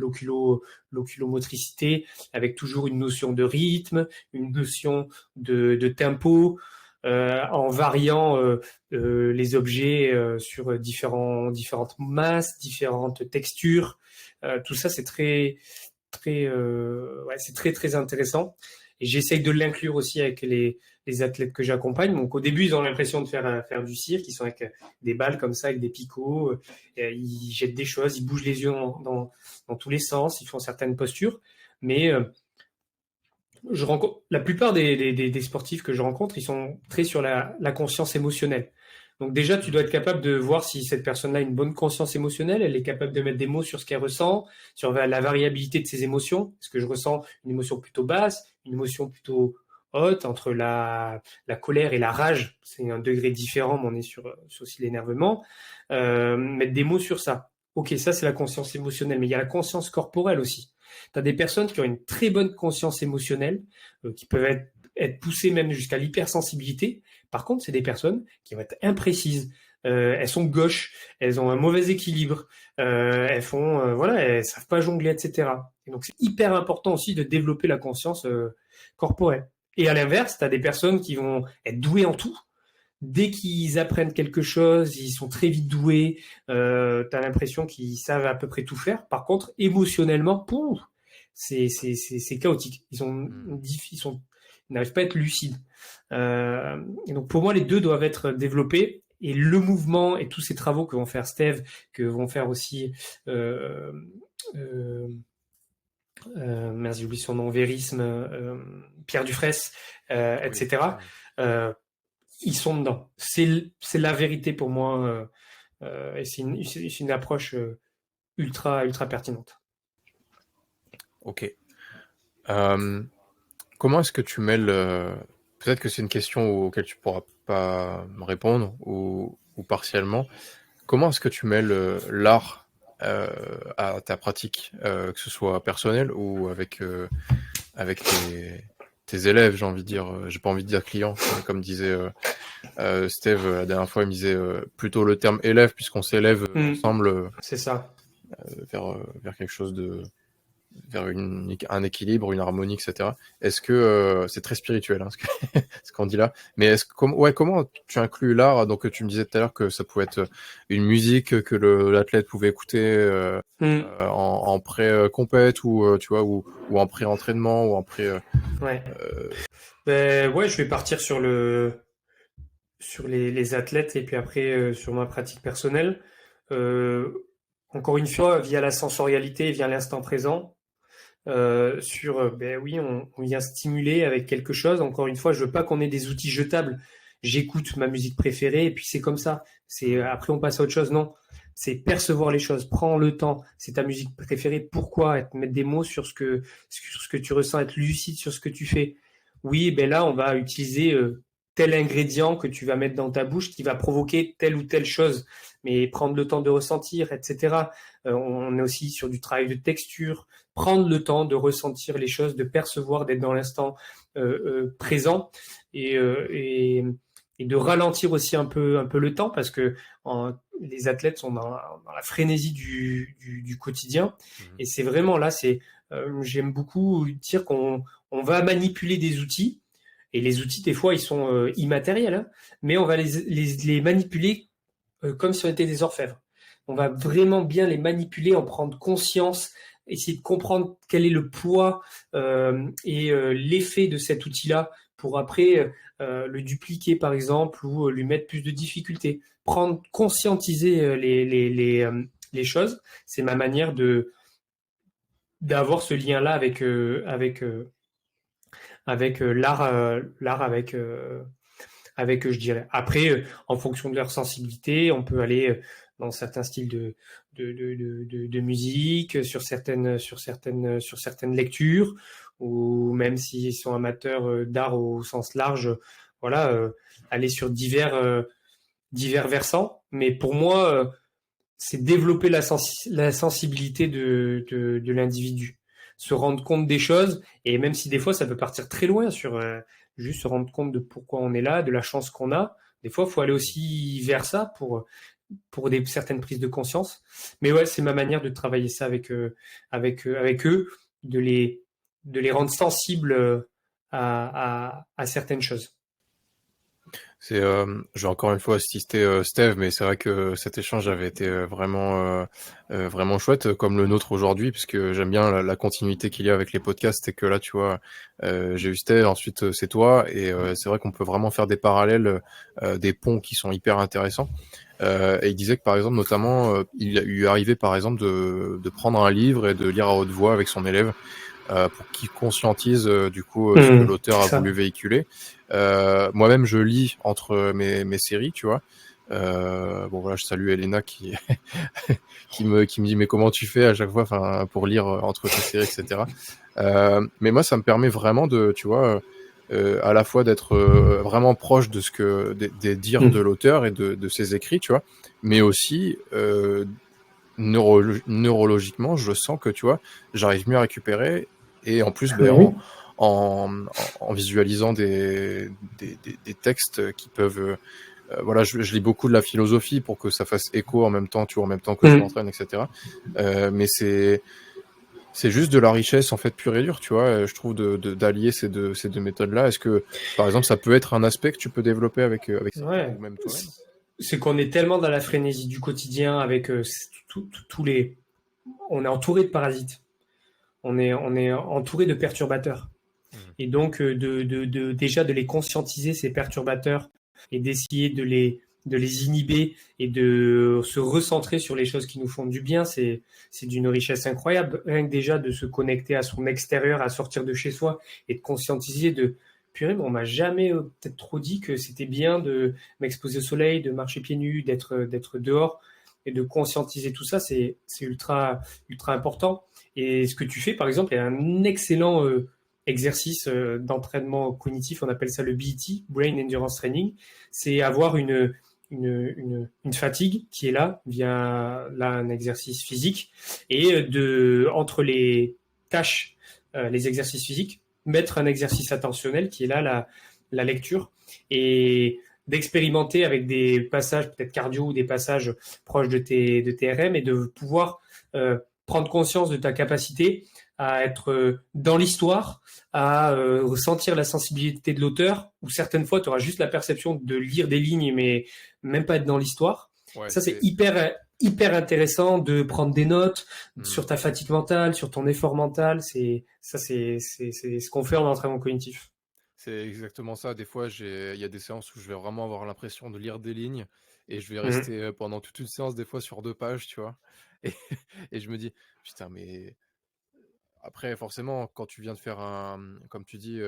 l'oculomotricité, avec toujours une notion de rythme, une notion de tempo, en variant les objets sur différentes masses, différentes textures. Tout ça, c'est ouais, c'est très intéressant. Et j'essaye de l'inclure aussi avec les athlètes que j'accompagne. Donc au début, ils ont l'impression de faire du cirque, ils sont avec des balles comme ça, avec des picots, ils jettent des choses, ils bougent les yeux dans tous les sens, ils font certaines postures. Mais la plupart des sportifs que je rencontre, ils sont très sur la conscience émotionnelle. Donc déjà, tu dois être capable de voir si cette personne-là a une bonne conscience émotionnelle, elle est capable de mettre des mots sur ce qu'elle ressent, sur la variabilité de ses émotions. Est-ce que je ressens une émotion plutôt basse, une émotion plutôt haute, entre la colère et la rage, c'est un degré différent, mais on est sur aussi l'énervement. Mettre des mots sur ça. Ok, ça c'est la conscience émotionnelle, mais il y a la conscience corporelle aussi. Tu as des personnes qui ont une très bonne conscience émotionnelle, qui peuvent être poussées même jusqu'à l'hypersensibilité. Par contre, c'est des personnes qui vont être imprécises elles sont gauches, elles ont un mauvais équilibre, elles savent pas jongler, etc. Et donc c'est hyper important aussi de développer la conscience corporelle. Et à l'inverse, tu as des personnes qui vont être douées en tout. Dès qu'ils apprennent quelque chose, ils sont très vite doués. Tu as l'impression qu'ils savent à peu près tout faire. Par contre, émotionnellement, pouf, c'est chaotique. Ils n'arrivent pas à être lucides. Et donc pour moi, les deux doivent être développés. Et le mouvement et tous ces travaux que vont faire Steve, que vont faire aussi j'ai oublié son nom, Vérisme, Pierre Dufresne, etc. Ils sont dedans. C'est la vérité pour moi, et c'est une approche ultra pertinente. Ok. Comment est-ce que tu mêles... peut-être que c'est une question auquel tu pourras pas me répondre, ou partiellement. Comment est-ce que tu mêles l'art à ta pratique, que ce soit personnelle ou avec tes élèves, j'ai envie de dire. J'ai pas envie de dire clients, comme disait Steve la dernière fois, il me disait plutôt le terme élève, puisqu'on s'élève ensemble c'est ça. vers quelque chose vers un équilibre, une harmonie, etc. Est-ce que c'est très spirituel, hein, ce qu'on dit là, mais comment tu inclus l'art? Donc tu me disais tout à l'heure que ça pouvait être une musique que l'athlète pouvait écouter en pré-compète, ou tu vois, ou en pré-entraînement, ou en pré. Je vais partir sur les athlètes, et puis après sur ma pratique personnelle. Encore une fois, via la sensorialité, via l'instant présent. Oui, on vient stimuler avec quelque chose. Encore une fois, je veux pas qu'on ait des outils jetables. J'écoute ma musique préférée et puis c'est comme ça. Après on passe à autre chose. Non, c'est percevoir les choses. Prends le temps. C'est ta musique préférée. Pourquoi? Mettre des mots sur ce que tu ressens, être lucide sur ce que tu fais. Oui, ben là on va utiliser tel ingrédient que tu vas mettre dans ta bouche qui va provoquer telle ou telle chose. Mais prendre le temps de ressentir, etc. On est aussi sur du travail de texture. Prendre le temps de ressentir les choses, de percevoir, d'être dans l'instant présent, et de ralentir aussi un peu le temps, parce que les athlètes sont dans la frénésie du quotidien. Et c'est vraiment là, j'aime beaucoup dire qu'on va manipuler des outils, et les outils des fois ils sont immatériels, hein, mais on va les manipuler comme si on était des orfèvres. On va vraiment bien les manipuler, en prendre conscience, essayer de comprendre quel est le poids et l'effet de cet outil-là, pour après le dupliquer par exemple, ou lui mettre plus de difficultés. Conscientiser les choses, c'est ma manière d'avoir ce lien-là avec l'art, avec je dirais. Après, en fonction de leur sensibilité, on peut aller dans certains styles de musique, sur certaines lectures, ou même s'ils sont amateurs d'art au sens large, voilà, aller sur divers versants. Mais pour moi, c'est développer la sensibilité de l'individu, se rendre compte des choses, et même si des fois ça peut partir très loin sur juste se rendre compte de pourquoi on est là, de la chance qu'on a. Des fois, il faut aller aussi vers ça pour certaines prises de conscience. Mais ouais, c'est ma manière de travailler ça avec eux, de les rendre sensibles à certaines choses. Je vais encore une fois assister Steve, mais c'est vrai que cet échange avait été vraiment chouette, comme le nôtre aujourd'hui, puisque j'aime bien la continuité qu'il y a avec les podcasts, et que là, tu vois, j'ai eu Steve, ensuite c'est toi, et c'est vrai qu'on peut vraiment faire des parallèles, des ponts qui sont hyper intéressants. Et il disait que par exemple, notamment, il lui arrivait par exemple de prendre un livre et de lire à haute voix avec son élève, pour qu'il conscientise du coup ce que l'auteur a voulu véhiculer. Moi-même, je lis entre mes séries, tu vois. Bon voilà, je salue Elena qui qui me dit mais comment tu fais à chaque fois, enfin, pour lire entre tes séries, etc. Mais moi, ça me permet vraiment de, tu vois, à la fois d'être vraiment proche de ce que des dires de l'auteur et de ses écrits, tu vois, mais aussi neurologiquement, je sens que, tu vois, j'arrive mieux à récupérer, et en plus, en visualisant des textes qui peuvent voilà, je lis beaucoup de la philosophie pour que ça fasse écho en même temps, tu vois, en même temps que je m'entraîne, etc. Mais c'est juste de la richesse en fait pure et dure, tu vois. Je trouve d'allier ces deux méthodes-là. Est-ce que, par exemple, ça peut être un aspect que tu peux développer avec certains Ouais. ou même toi-même? C'est qu'on est tellement dans la frénésie du quotidien avec tous les. On est entouré de parasites. On est entouré de perturbateurs. Et donc, déjà de les conscientiser, ces perturbateurs, et d'essayer de les inhiber et de se recentrer sur les choses qui nous font du bien, c'est d'une richesse incroyable. Rien que déjà de se connecter à son extérieur, à sortir de chez soi et de conscientiser de purée, on m'a jamais peut-être trop dit que c'était bien de m'exposer au soleil, de marcher pieds nus, d'être dehors et de conscientiser tout ça, c'est ultra important. Et ce que tu fais, par exemple, est un excellent exercice d'entraînement cognitif, on appelle ça le BET, Brain Endurance Training, c'est avoir une fatigue qui est là via là, un exercice physique et entre les tâches, les exercices physiques, mettre un exercice attentionnel qui est là la lecture et d'expérimenter avec des passages peut-être cardio ou des passages proches de tes RM et de pouvoir prendre conscience de ta capacité à être dans l'histoire, à ressentir la sensibilité de l'auteur, ou certaines fois, tu auras juste la perception de lire des lignes, mais même pas être dans l'histoire. Ouais, Ça, c'est hyper intéressant de prendre des notes sur ta fatigue mentale, sur ton effort mental. C'est ce qu'on fait en entraînement cognitif. c'est exactement ça. Des fois, il y a des séances où je vais vraiment avoir l'impression de lire des lignes et je vais Mmh. rester pendant toute une séance, des fois sur 2 pages, tu vois. Et, et je me dis, putain, mais après, forcément, quand tu viens de faire comme tu dis,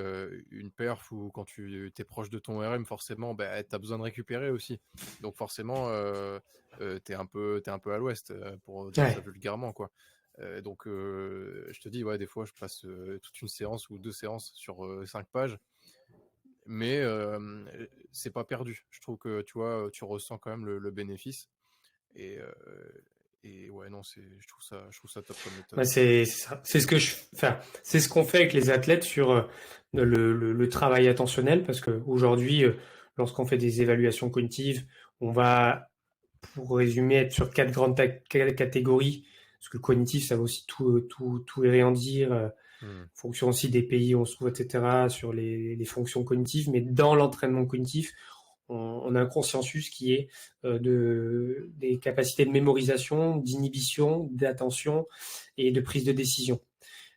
une perf ou quand tu es proche de ton RM, forcément, bah, tu as besoin de récupérer aussi. Donc forcément, t'es un peu à l'ouest, pour dire ça Ouais. vulgairement, quoi. Donc je te dis, ouais, des fois, je passe toute une séance ou 2 séances sur 5 pages, mais c'est pas perdu. Je trouve que, tu vois, tu ressens quand même le bénéfice. Et, ouais, non, je trouve ça top comme méthode. Bah, c'est ce que enfin, c'est ce qu'on fait avec les athlètes sur le travail attentionnel, parce que aujourd'hui, lorsqu'on fait des évaluations cognitives, on va, pour résumer, être sur 4 grandes catégories, parce que le cognitif, ça va aussi tout et rien dire, Hmm. fonction aussi des pays où on se trouve, etc., sur les fonctions cognitives, mais dans l'entraînement cognitif, on a un consensus qui est des capacités de mémorisation, d'inhibition, d'attention et de prise de décision.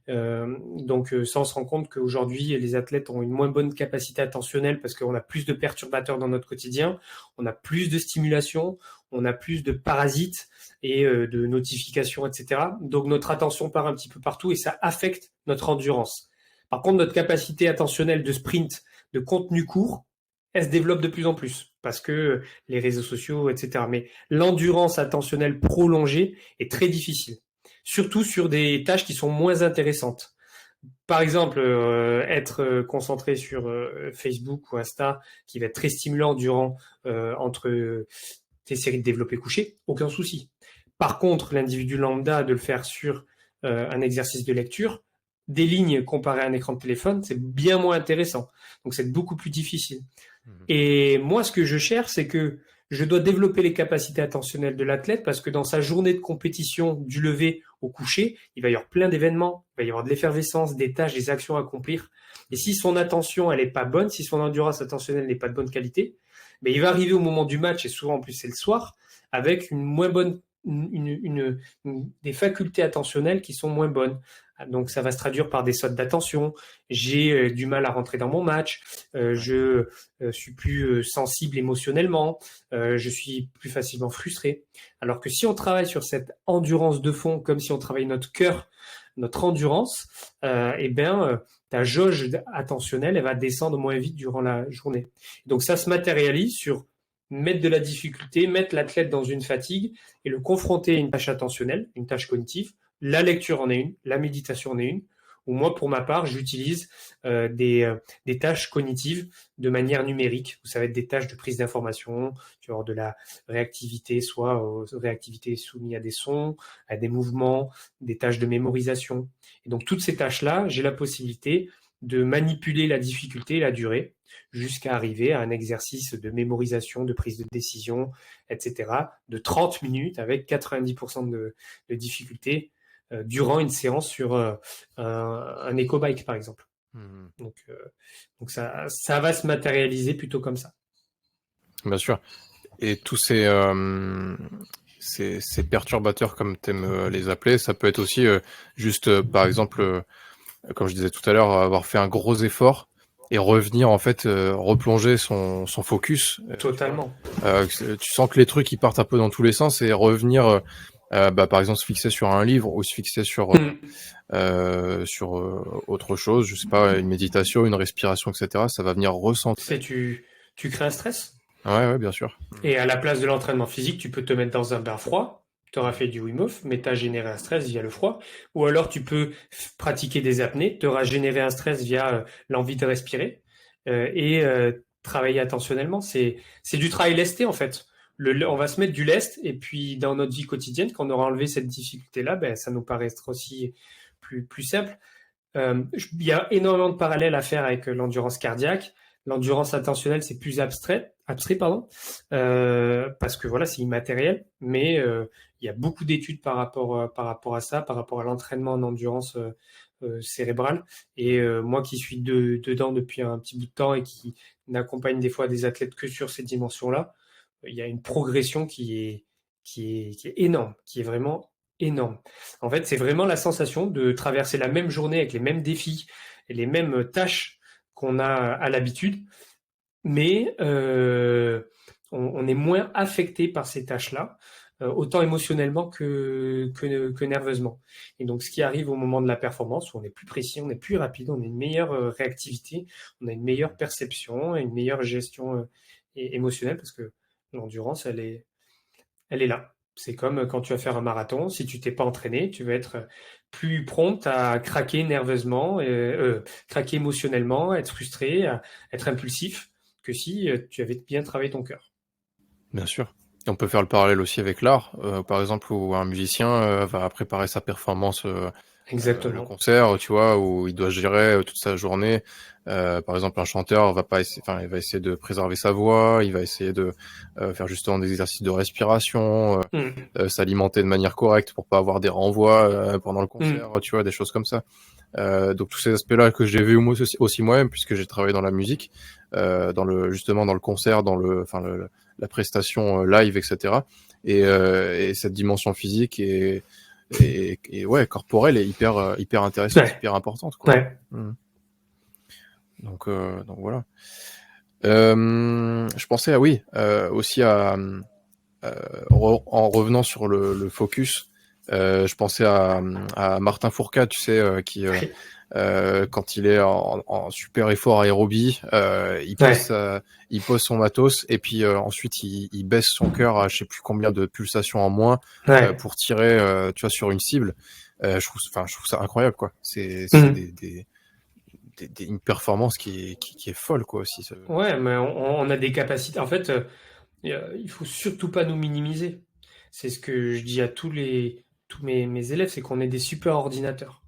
Donc ça, on se rend compte qu'aujourd'hui, les athlètes ont une moins bonne capacité attentionnelle parce qu'on a plus de perturbateurs dans notre quotidien, on a plus de stimulation, on a plus de parasites et de notifications, etc. Donc notre attention part un petit peu partout et ça affecte notre endurance. Par contre, notre capacité attentionnelle de sprint, de contenu court, elle se développe de plus en plus parce que les réseaux sociaux, etc. Mais l'endurance attentionnelle prolongée est très difficile, surtout sur des tâches qui sont moins intéressantes. Par exemple, être concentré sur Facebook ou Insta, qui va être très stimulant durant entre tes séries de développé couché, aucun souci. Par contre, l'individu lambda, de le faire sur un exercice de lecture, des lignes comparées à un écran de téléphone, c'est bien moins intéressant. Donc, c'est beaucoup plus difficile. Mhm. Et moi, ce que je cherche, c'est que je dois développer les capacités attentionnelles de l'athlète parce que dans sa journée de compétition, du lever au coucher, il va y avoir plein d'événements, il va y avoir de l'effervescence, des tâches, des actions à accomplir. Et si son attention, elle n'est pas bonne, si son endurance attentionnelle n'est pas de bonne qualité, mais il va arriver au moment du match, et souvent en plus c'est le soir, avec une moins bonne, des facultés attentionnelles qui sont moins bonnes. Donc ça va se traduire par des sautes d'attention. J'ai du mal à rentrer dans mon match. Ouais. Je suis plus sensible émotionnellement. Je suis plus facilement frustré. Alors que si on travaille sur cette endurance de fond, comme si on travaille notre cœur, notre endurance, eh bien, ta jauge attentionnelle, elle va descendre moins vite durant la journée. Donc ça se matérialise sur mettre de la difficulté, mettre l'athlète dans une fatigue et le confronter à une tâche attentionnelle, une tâche cognitive. La lecture en est une, la méditation en est une. Ou moi, pour ma part, j'utilise des tâches cognitives de manière numérique. Ça va être des tâches de prise d'information, tu vas avoir de la réactivité, soit réactivité soumise à des sons, à des mouvements, des tâches de mémorisation. Et donc, toutes ces tâches-là, j'ai la possibilité de manipuler la difficulté et la durée jusqu'à arriver à un exercice de mémorisation, de prise de décision, etc., de 30 minutes avec 90% de difficulté durant une séance sur un éco-bike, par exemple. Mmh. Donc ça va se matérialiser plutôt comme ça. Bien sûr. Et tous ces perturbateurs, comme tu aimes les appeler, ça peut être aussi juste, par exemple, comme je disais tout à l'heure, avoir fait un gros effort et revenir, en fait, replonger son focus. Totalement. Tu sens que les trucs, ils partent un peu dans tous les sens et revenir, par exemple, se fixer sur un livre ou se fixer sur autre chose, je sais pas, une méditation, une respiration, etc. Ça va venir recentrer. Tu crées un stress. Ouais, bien sûr. Et à la place de l'entraînement physique, tu peux te mettre dans un bain froid. Tu auras fait du Wim Hof, mais tu as généré un stress via le froid. Ou alors tu peux pratiquer des apnées, tu auras généré un stress via l'envie de respirer et travailler attentionnellement. C'est du travail lesté en fait. On va se mettre du lest et puis dans notre vie quotidienne, quand on aura enlevé cette difficulté-là, ben, ça nous paraîtra aussi plus simple. Il y a énormément de parallèles à faire avec l'endurance cardiaque. L'endurance attentionnelle, c'est plus abstrait, pardon, parce que voilà, c'est immatériel, mais il y a beaucoup d'études par rapport à ça, par rapport à l'entraînement en endurance cérébrale. Et moi qui suis dedans depuis un petit bout de temps et qui n'accompagne des fois des athlètes que sur ces dimensions-là, il y a une progression qui est énorme, qui est vraiment énorme. En fait, c'est vraiment la sensation de traverser la même journée avec les mêmes défis et les mêmes tâches qu'on a à l'habitude, mais on est moins affecté par ces tâches-là, autant émotionnellement que nerveusement. Et donc, ce qui arrive au moment de la performance, où on est plus précis, on est plus rapide, on a une meilleure réactivité, on a une meilleure perception et une meilleure gestion émotionnelle, parce que l'endurance, elle est là. C'est comme quand tu vas faire un marathon, si tu t'es pas entraîné, tu vas être plus prompt à craquer nerveusement, craquer émotionnellement, être frustré, être impulsif, que si tu avais bien travaillé ton cœur. Bien sûr. Et on peut faire le parallèle aussi avec l'art, par exemple, où un musicien va préparer sa performance, le Exactement. concert, tu vois, où il doit gérer toute sa journée. Par exemple, un chanteur va pas essayer, enfin, il va essayer de préserver sa voix, il va essayer de faire justement des exercices de respiration, s'alimenter de manière correcte pour pas avoir des renvois pendant le concert, tu vois, des choses comme ça. Donc tous ces aspects-là que j'ai vu aussi moi-même, puisque j'ai travaillé dans la musique, justement dans le concert, la prestation live, etc. Et cette dimension physique et ouais, corporelle est hyper intéressante, Ouais. hyper importante, quoi. Ouais. Donc voilà. Je pensais aussi en revenant sur le focus, je pensais à Martin Fourcade, tu sais, qui quand il est en super effort aérobie, il pose son matos et puis ensuite il baisse son cœur à je sais plus combien de pulsations en moins pour tirer, tu vois, sur une cible. Je trouve ça incroyable, quoi. C'est une performance qui est folle, quoi, aussi. Ouais, mais on a des capacités. En fait, il faut surtout pas nous minimiser. C'est ce que je dis à tous mes élèves, c'est qu'on est des super ordinateurs.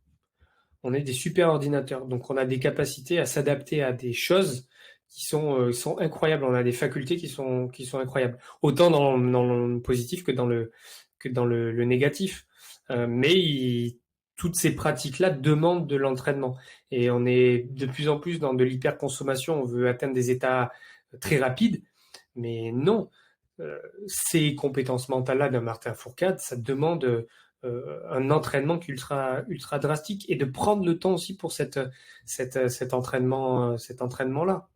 On est des super ordinateurs. Donc, on a des capacités à s'adapter à des choses qui sont incroyables. On a des facultés qui sont incroyables. Autant dans le positif que dans le négatif. Mais toutes ces pratiques-là demandent de l'entraînement. Et on est de plus en plus dans de l'hyperconsommation. On veut atteindre des états très rapides. Mais non, ces compétences mentales-là d'un Martin Fourcade, ça demande un entraînement qui est ultra drastique et de prendre le temps aussi pour cet entraînement-là.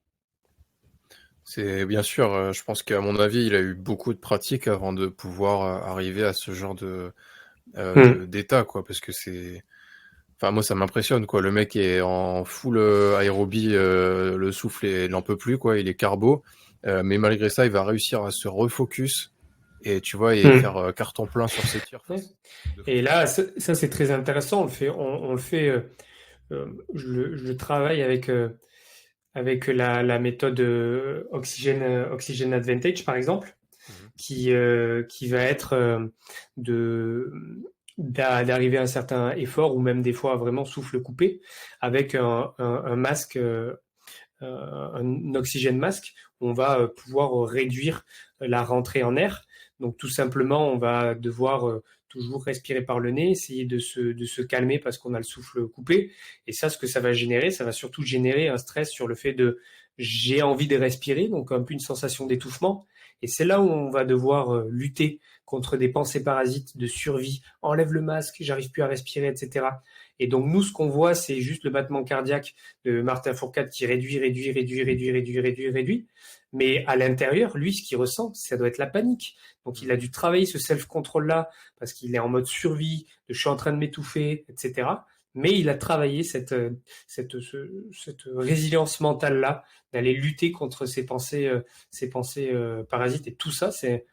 C'est bien sûr, je pense qu'à mon avis, il a eu beaucoup de pratiques avant de pouvoir arriver à ce genre d'état, quoi, parce que enfin, moi, ça m'impressionne, quoi. Le mec est en full aérobie, le souffle, il n'en peut plus, quoi. Il est carbo, mais malgré ça, il va réussir à se refocus et tu vois, et faire carton plein sur ses tirs. Ouais. Et là, ça c'est très intéressant. On le fait. Je le travaille avec la méthode Oxygen Advantage, par exemple, qui va être d'arriver à un certain effort ou même des fois vraiment souffle coupé avec un masque, un oxygène masque. On va pouvoir réduire la rentrée en air. Donc tout simplement, on va devoir toujours respirer par le nez, essayer de se calmer parce qu'on a le souffle coupé. Et ça, ce que ça va générer, ça va surtout générer un stress sur le fait de j'ai envie de respirer, donc un peu une sensation d'étouffement. Et c'est là où on va devoir lutter contre des pensées parasites de survie. Enlève le masque, j'arrive plus à respirer, etc. Et donc nous, ce qu'on voit, c'est juste le battement cardiaque de Martin Fourcade qui réduit. Mais à l'intérieur, lui, ce qu'il ressent, ça doit être la panique. Donc il a dû travailler ce self-control-là parce qu'il est en mode survie, de je suis en train de m'étouffer, etc. Mais il a travaillé cette résilience mentale-là, d'aller lutter contre ces pensées parasites. Et tout ça, c'est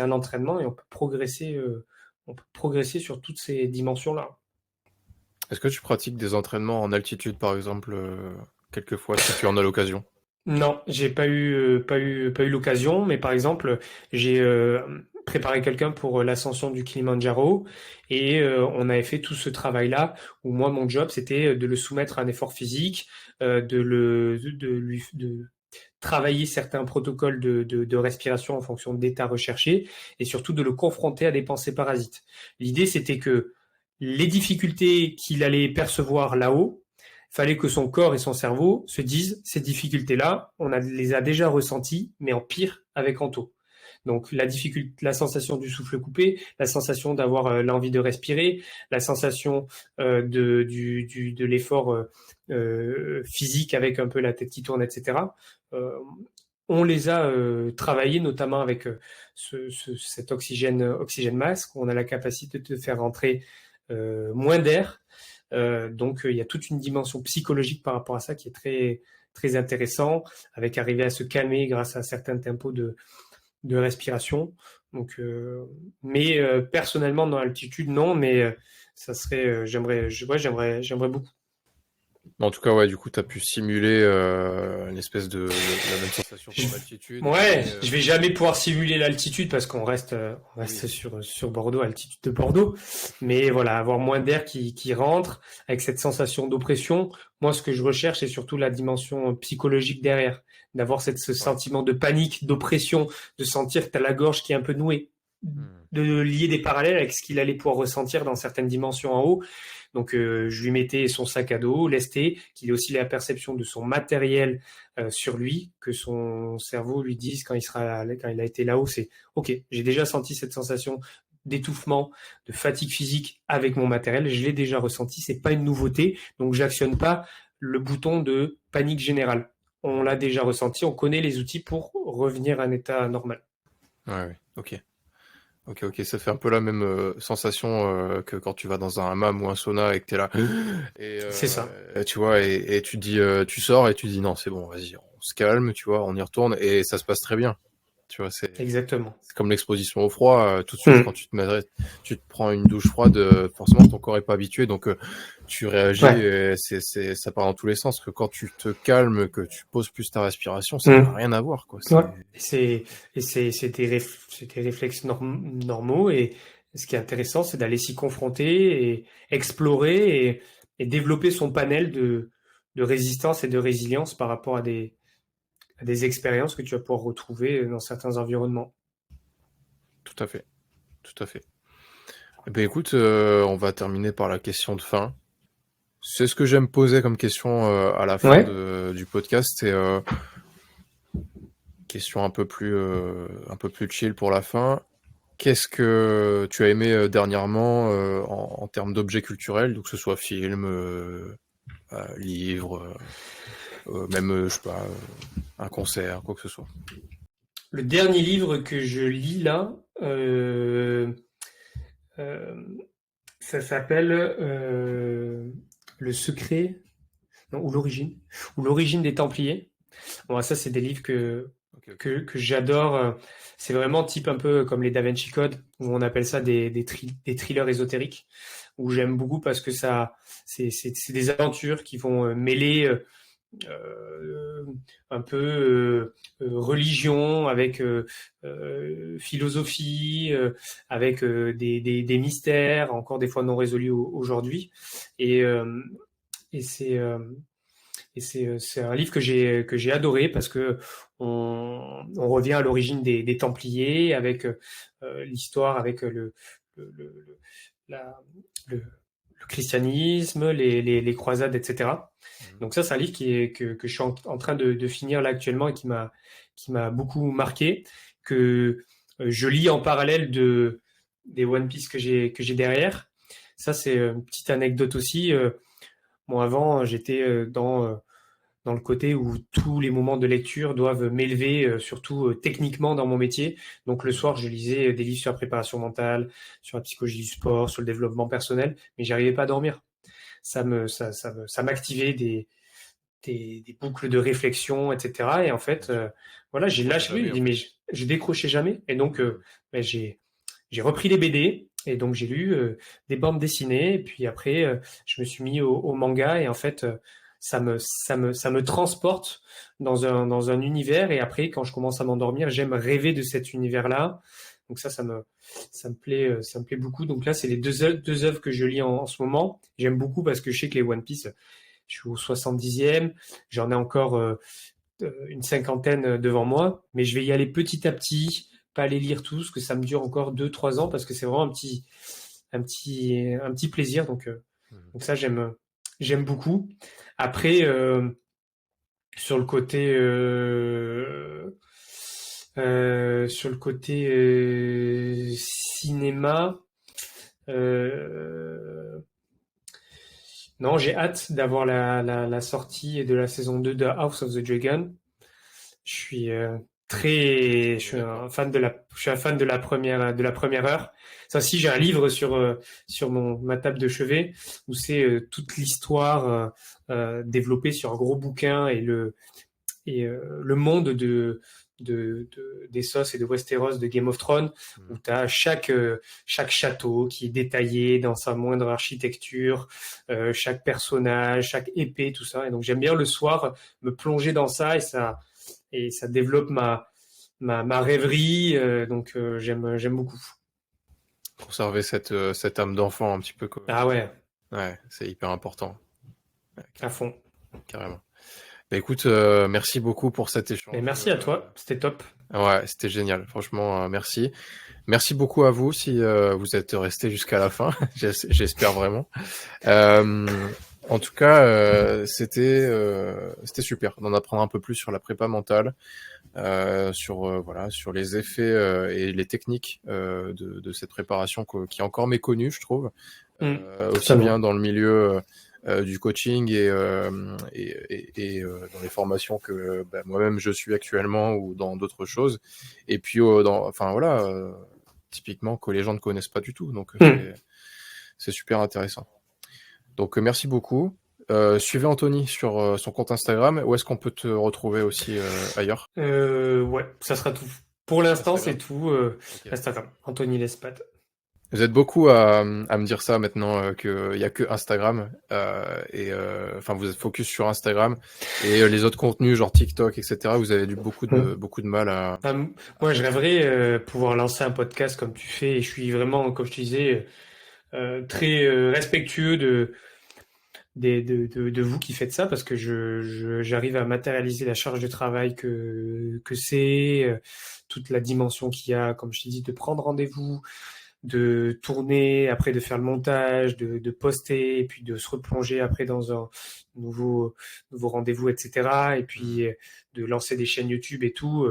un entraînement et on peut progresser sur toutes ces dimensions-là. Est-ce que tu pratiques des entraînements en altitude, par exemple, quelquefois, si tu en as l'occasion? Non, j'ai pas eu l'occasion, mais par exemple, j'ai préparé quelqu'un pour l'ascension du Kilimandjaro et on avait fait tout ce travail-là où moi, mon job, c'était de le soumettre à un effort physique, de travailler certains protocoles de respiration en fonction d'état recherché et surtout de le confronter à des pensées parasites. L'idée, c'était que les difficultés qu'il allait percevoir là-haut, il fallait que son corps et son cerveau se disent ces difficultés-là, les a déjà ressenties, mais en pire avec Anto. Donc la difficulté, la sensation du souffle coupé, la sensation d'avoir l'envie de respirer, la sensation de l'effort physique avec un peu la tête qui tourne, etc. Euh, on les a travaillés notamment avec cet oxygène masque. On a la capacité de faire rentrer moins d'air. Donc il y a toute une dimension psychologique par rapport à ça qui est très très intéressant, avec arriver à se calmer grâce à certains tempos de respiration. Donc, mais personnellement dans l'altitude non, mais ça serait, j'aimerais beaucoup. En tout cas, ouais, du coup, tu as pu simuler une espèce de la même sensation qu'en altitude. Ouais, je vais jamais pouvoir simuler l'altitude parce on Oui. reste sur Bordeaux, altitude de Bordeaux. Mais voilà, avoir moins d'air qui rentre avec cette sensation d'oppression. Moi, ce que je recherche, c'est surtout la dimension psychologique derrière, d'avoir ce Ouais. sentiment de panique, d'oppression, de sentir que tu as la gorge qui est un peu nouée, Hmm. de lier des parallèles avec ce qu'il allait pouvoir ressentir dans certaines dimensions en haut. Donc, je lui mettais son sac à dos, lesté, qu'il ait aussi la perception de son matériel sur lui, que son cerveau lui dise quand quand il a été là-haut, c'est OK, j'ai déjà senti cette sensation d'étouffement, de fatigue physique avec mon matériel, je l'ai déjà ressenti, c'est pas une nouveauté, donc j'actionne pas le bouton de panique générale. On l'a déjà ressenti, on connaît les outils pour revenir à un état normal. Ouais, ouais. Ok. Ok, ok. Ça fait un peu la même sensation que quand tu vas dans un hammam ou un sauna et que t'es là. Et C'est ça. tu vois, et tu dis, tu sors et tu dis non, c'est bon, vas-y, on se calme, tu vois, on y retourne et ça se passe très bien. Tu vois, Exactement. c'est comme l'exposition au froid. Tout de suite, quand Mmh. tu te prends une douche froide, forcément ton corps est pas habitué, donc tu réagis. Ouais. Et ça part dans tous les sens. Que quand tu te calmes, que tu poses plus ta respiration, ça n'a Mmh. rien à voir, quoi. Ouais. C'est des réflexes normaux et ce qui est intéressant, c'est d'aller s'y confronter et explorer et développer son panel de résistance et de résilience par rapport à des expériences que tu vas pouvoir retrouver dans certains environnements. Tout à fait, tout à fait. Eh ben écoute, on va terminer par la question de fin. C'est ce que j'aime poser comme question à la fin Ouais. du podcast. C'est question un peu plus chill pour la fin. Qu'est-ce que tu as aimé dernièrement en termes d'objets culturels, donc que ce soit film, livre, même, je sais pas, un concert, quoi que ce soit. Le dernier livre que je lis là, euh, ça s'appelle Le secret, non, ou l'origine des Templiers. Bon, ça, c'est des livres Ok, ok. que j'adore. C'est vraiment type un peu comme les Da Vinci Code, où on appelle ça des thrillers ésotériques, où j'aime beaucoup parce que c'est des aventures qui vont mêler un peu religion, avec philosophie, avec des mystères, encore des fois non résolus aujourd'hui. Et, euh, et c'est un livre que j'ai adoré parce que on revient à l'origine des Templiers avec l'histoire, avec le, la- le, le christianisme, les croisades, etc. Donc ça, c'est un livre que je suis en train de finir là actuellement et qui m'a beaucoup marqué, que je lis en parallèle des One Piece que j'ai derrière. Ça, c'est une petite anecdote aussi. Bon, avant, j'étais dans le côté où tous les moments de lecture doivent m'élever, surtout techniquement dans mon métier. Donc le soir, je lisais des livres sur la préparation mentale, sur la psychologie du sport, sur le développement personnel, mais j'arrivais pas à dormir. Ça m'activait des boucles de réflexion, etc. Et en fait, voilà, j'ai lâché, Jamais, oui, en mais fait. je décrochais jamais. Et donc, ben, j'ai repris les BD. Et donc, j'ai lu des bandes dessinées. Et puis après, je me suis mis au manga. Et en fait, ça me transporte dans un univers. Et après, quand je commence à m'endormir, j'aime rêver de cet univers-là. Donc ça me plaît beaucoup. Donc là, c'est les deux œuvres que je lis en ce moment. J'aime beaucoup parce que je sais que les One Piece, je suis au 70e. J'en ai encore une cinquantaine devant moi, mais je vais y aller petit à petit, pas les lire tous, que ça me dure encore 2, 3 ans, parce que c'est vraiment un petit plaisir. Mhm. Donc ça, j'aime beaucoup. Après, sur le côté cinéma, euh, non, j'ai hâte d'avoir la sortie de la saison 2 de House of the Dragon. Je suis je On est suis d'accord. un fan je suis un fan de la première heure. Ça aussi, j'ai un livre sur ma table de chevet où c'est toute l'histoire développée sur un gros bouquin et le monde d'Essos et de Westeros de Game of Thrones où Mhm. tu as chaque château qui est détaillé dans sa moindre architecture, chaque personnage, chaque épée, tout ça. Et donc j'aime bien le soir me plonger dans ça et ça développe ma rêverie. J'aime beaucoup. Conserver cette âme d'enfant un petit peu. Ah ouais, Ouais, c'est hyper important. Ouais, à fond. carrément. Bah, écoute, merci beaucoup pour cet Mais échange. merci à toi, c'était top. Ouais, c'était génial. Franchement, merci. Merci beaucoup à vous si vous êtes resté jusqu'à la fin. J'espère vraiment. Euh, En tout cas, c'était super d'en apprendre un peu plus sur la prépa mentale, sur voilà, sur les effets et les techniques de cette préparation qui est encore méconnue, je trouve, aussi bien Totalement. dans le milieu du coaching et dans les formations que bah, moi-même je suis actuellement ou dans d'autres choses. Et puis, enfin voilà, typiquement que les gens ne connaissent pas du tout. Donc Hmm. c'est super intéressant. Donc merci beaucoup. Suivez Anthony sur son compte Instagram. Où est-ce qu'on peut te retrouver aussi ailleurs? Ouais, ça sera tout. Pour l'instant, c'est Instagram? tout. Ok. Instagram, Anthony Lespat. Vous êtes beaucoup à me dire ça maintenant qu'il y a que Instagram enfin vous êtes focus sur Instagram et les autres contenus genre TikTok etc. Vous avez beaucoup de mal Ah, à moi, je mettre. rêverais pouvoir lancer un podcast comme tu fais. Et je suis vraiment, comme je te disais, très respectueux de vous qui faites ça parce que j'arrive à matérialiser la charge de travail que c'est, toute la dimension qu'il y a, comme je t'ai dit, de prendre rendez-vous, de tourner, après de faire le montage, de poster, et puis de se replonger après dans un nouveau, nouveau rendez-vous, etc. Et Hmm. puis de lancer des chaînes YouTube et tout.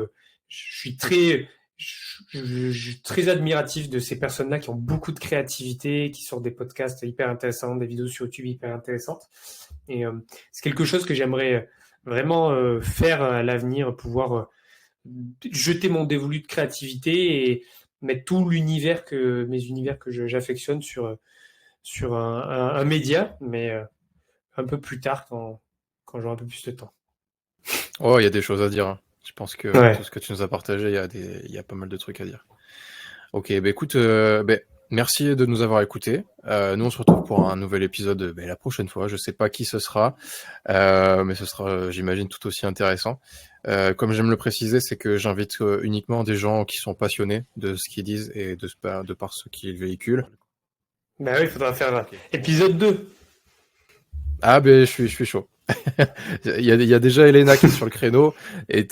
Je suis très, je suis très admiratif de ces personnes-là qui ont beaucoup de créativité, qui sortent des podcasts hyper intéressants, des vidéos sur YouTube hyper intéressantes. Et c'est quelque chose que j'aimerais vraiment faire à l'avenir, pouvoir jeter mon dévolu de créativité et mettre tout mes univers que j'affectionne sur un média, mais un peu plus tard quand j'aurai un peu plus de temps. Oh, il y a des choses à dire, hein. Je pense que tout Ouais. ce que tu nous as partagé, il y a pas mal de trucs à dire. Ok, bah écoute, bah, Merci de nous avoir écoutés. Nous, on se retrouve pour un nouvel épisode la prochaine fois. Je sais pas qui ce sera, mais ce sera, j'imagine, tout aussi intéressant. Comme j'aime le préciser, c'est que j'invite uniquement des gens qui sont passionnés de ce qu'ils disent et de par ce qu'ils véhiculent. Ben oui, il faudra faire épisode 2. Ah ben je suis chaud. Il y a déjà Elena qui est sur le créneau et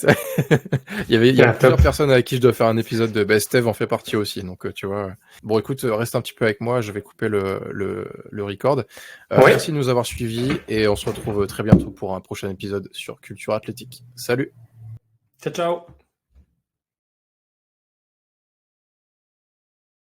il y a plusieurs personnes avec qui je dois faire un épisode de Steve en fait partie aussi, donc tu vois. Bon écoute, reste un petit peu avec moi, je vais couper le record. Merci de nous avoir suivis et on se retrouve très bientôt pour un prochain épisode sur Culture Athlétique. Salut. Ciao ciao.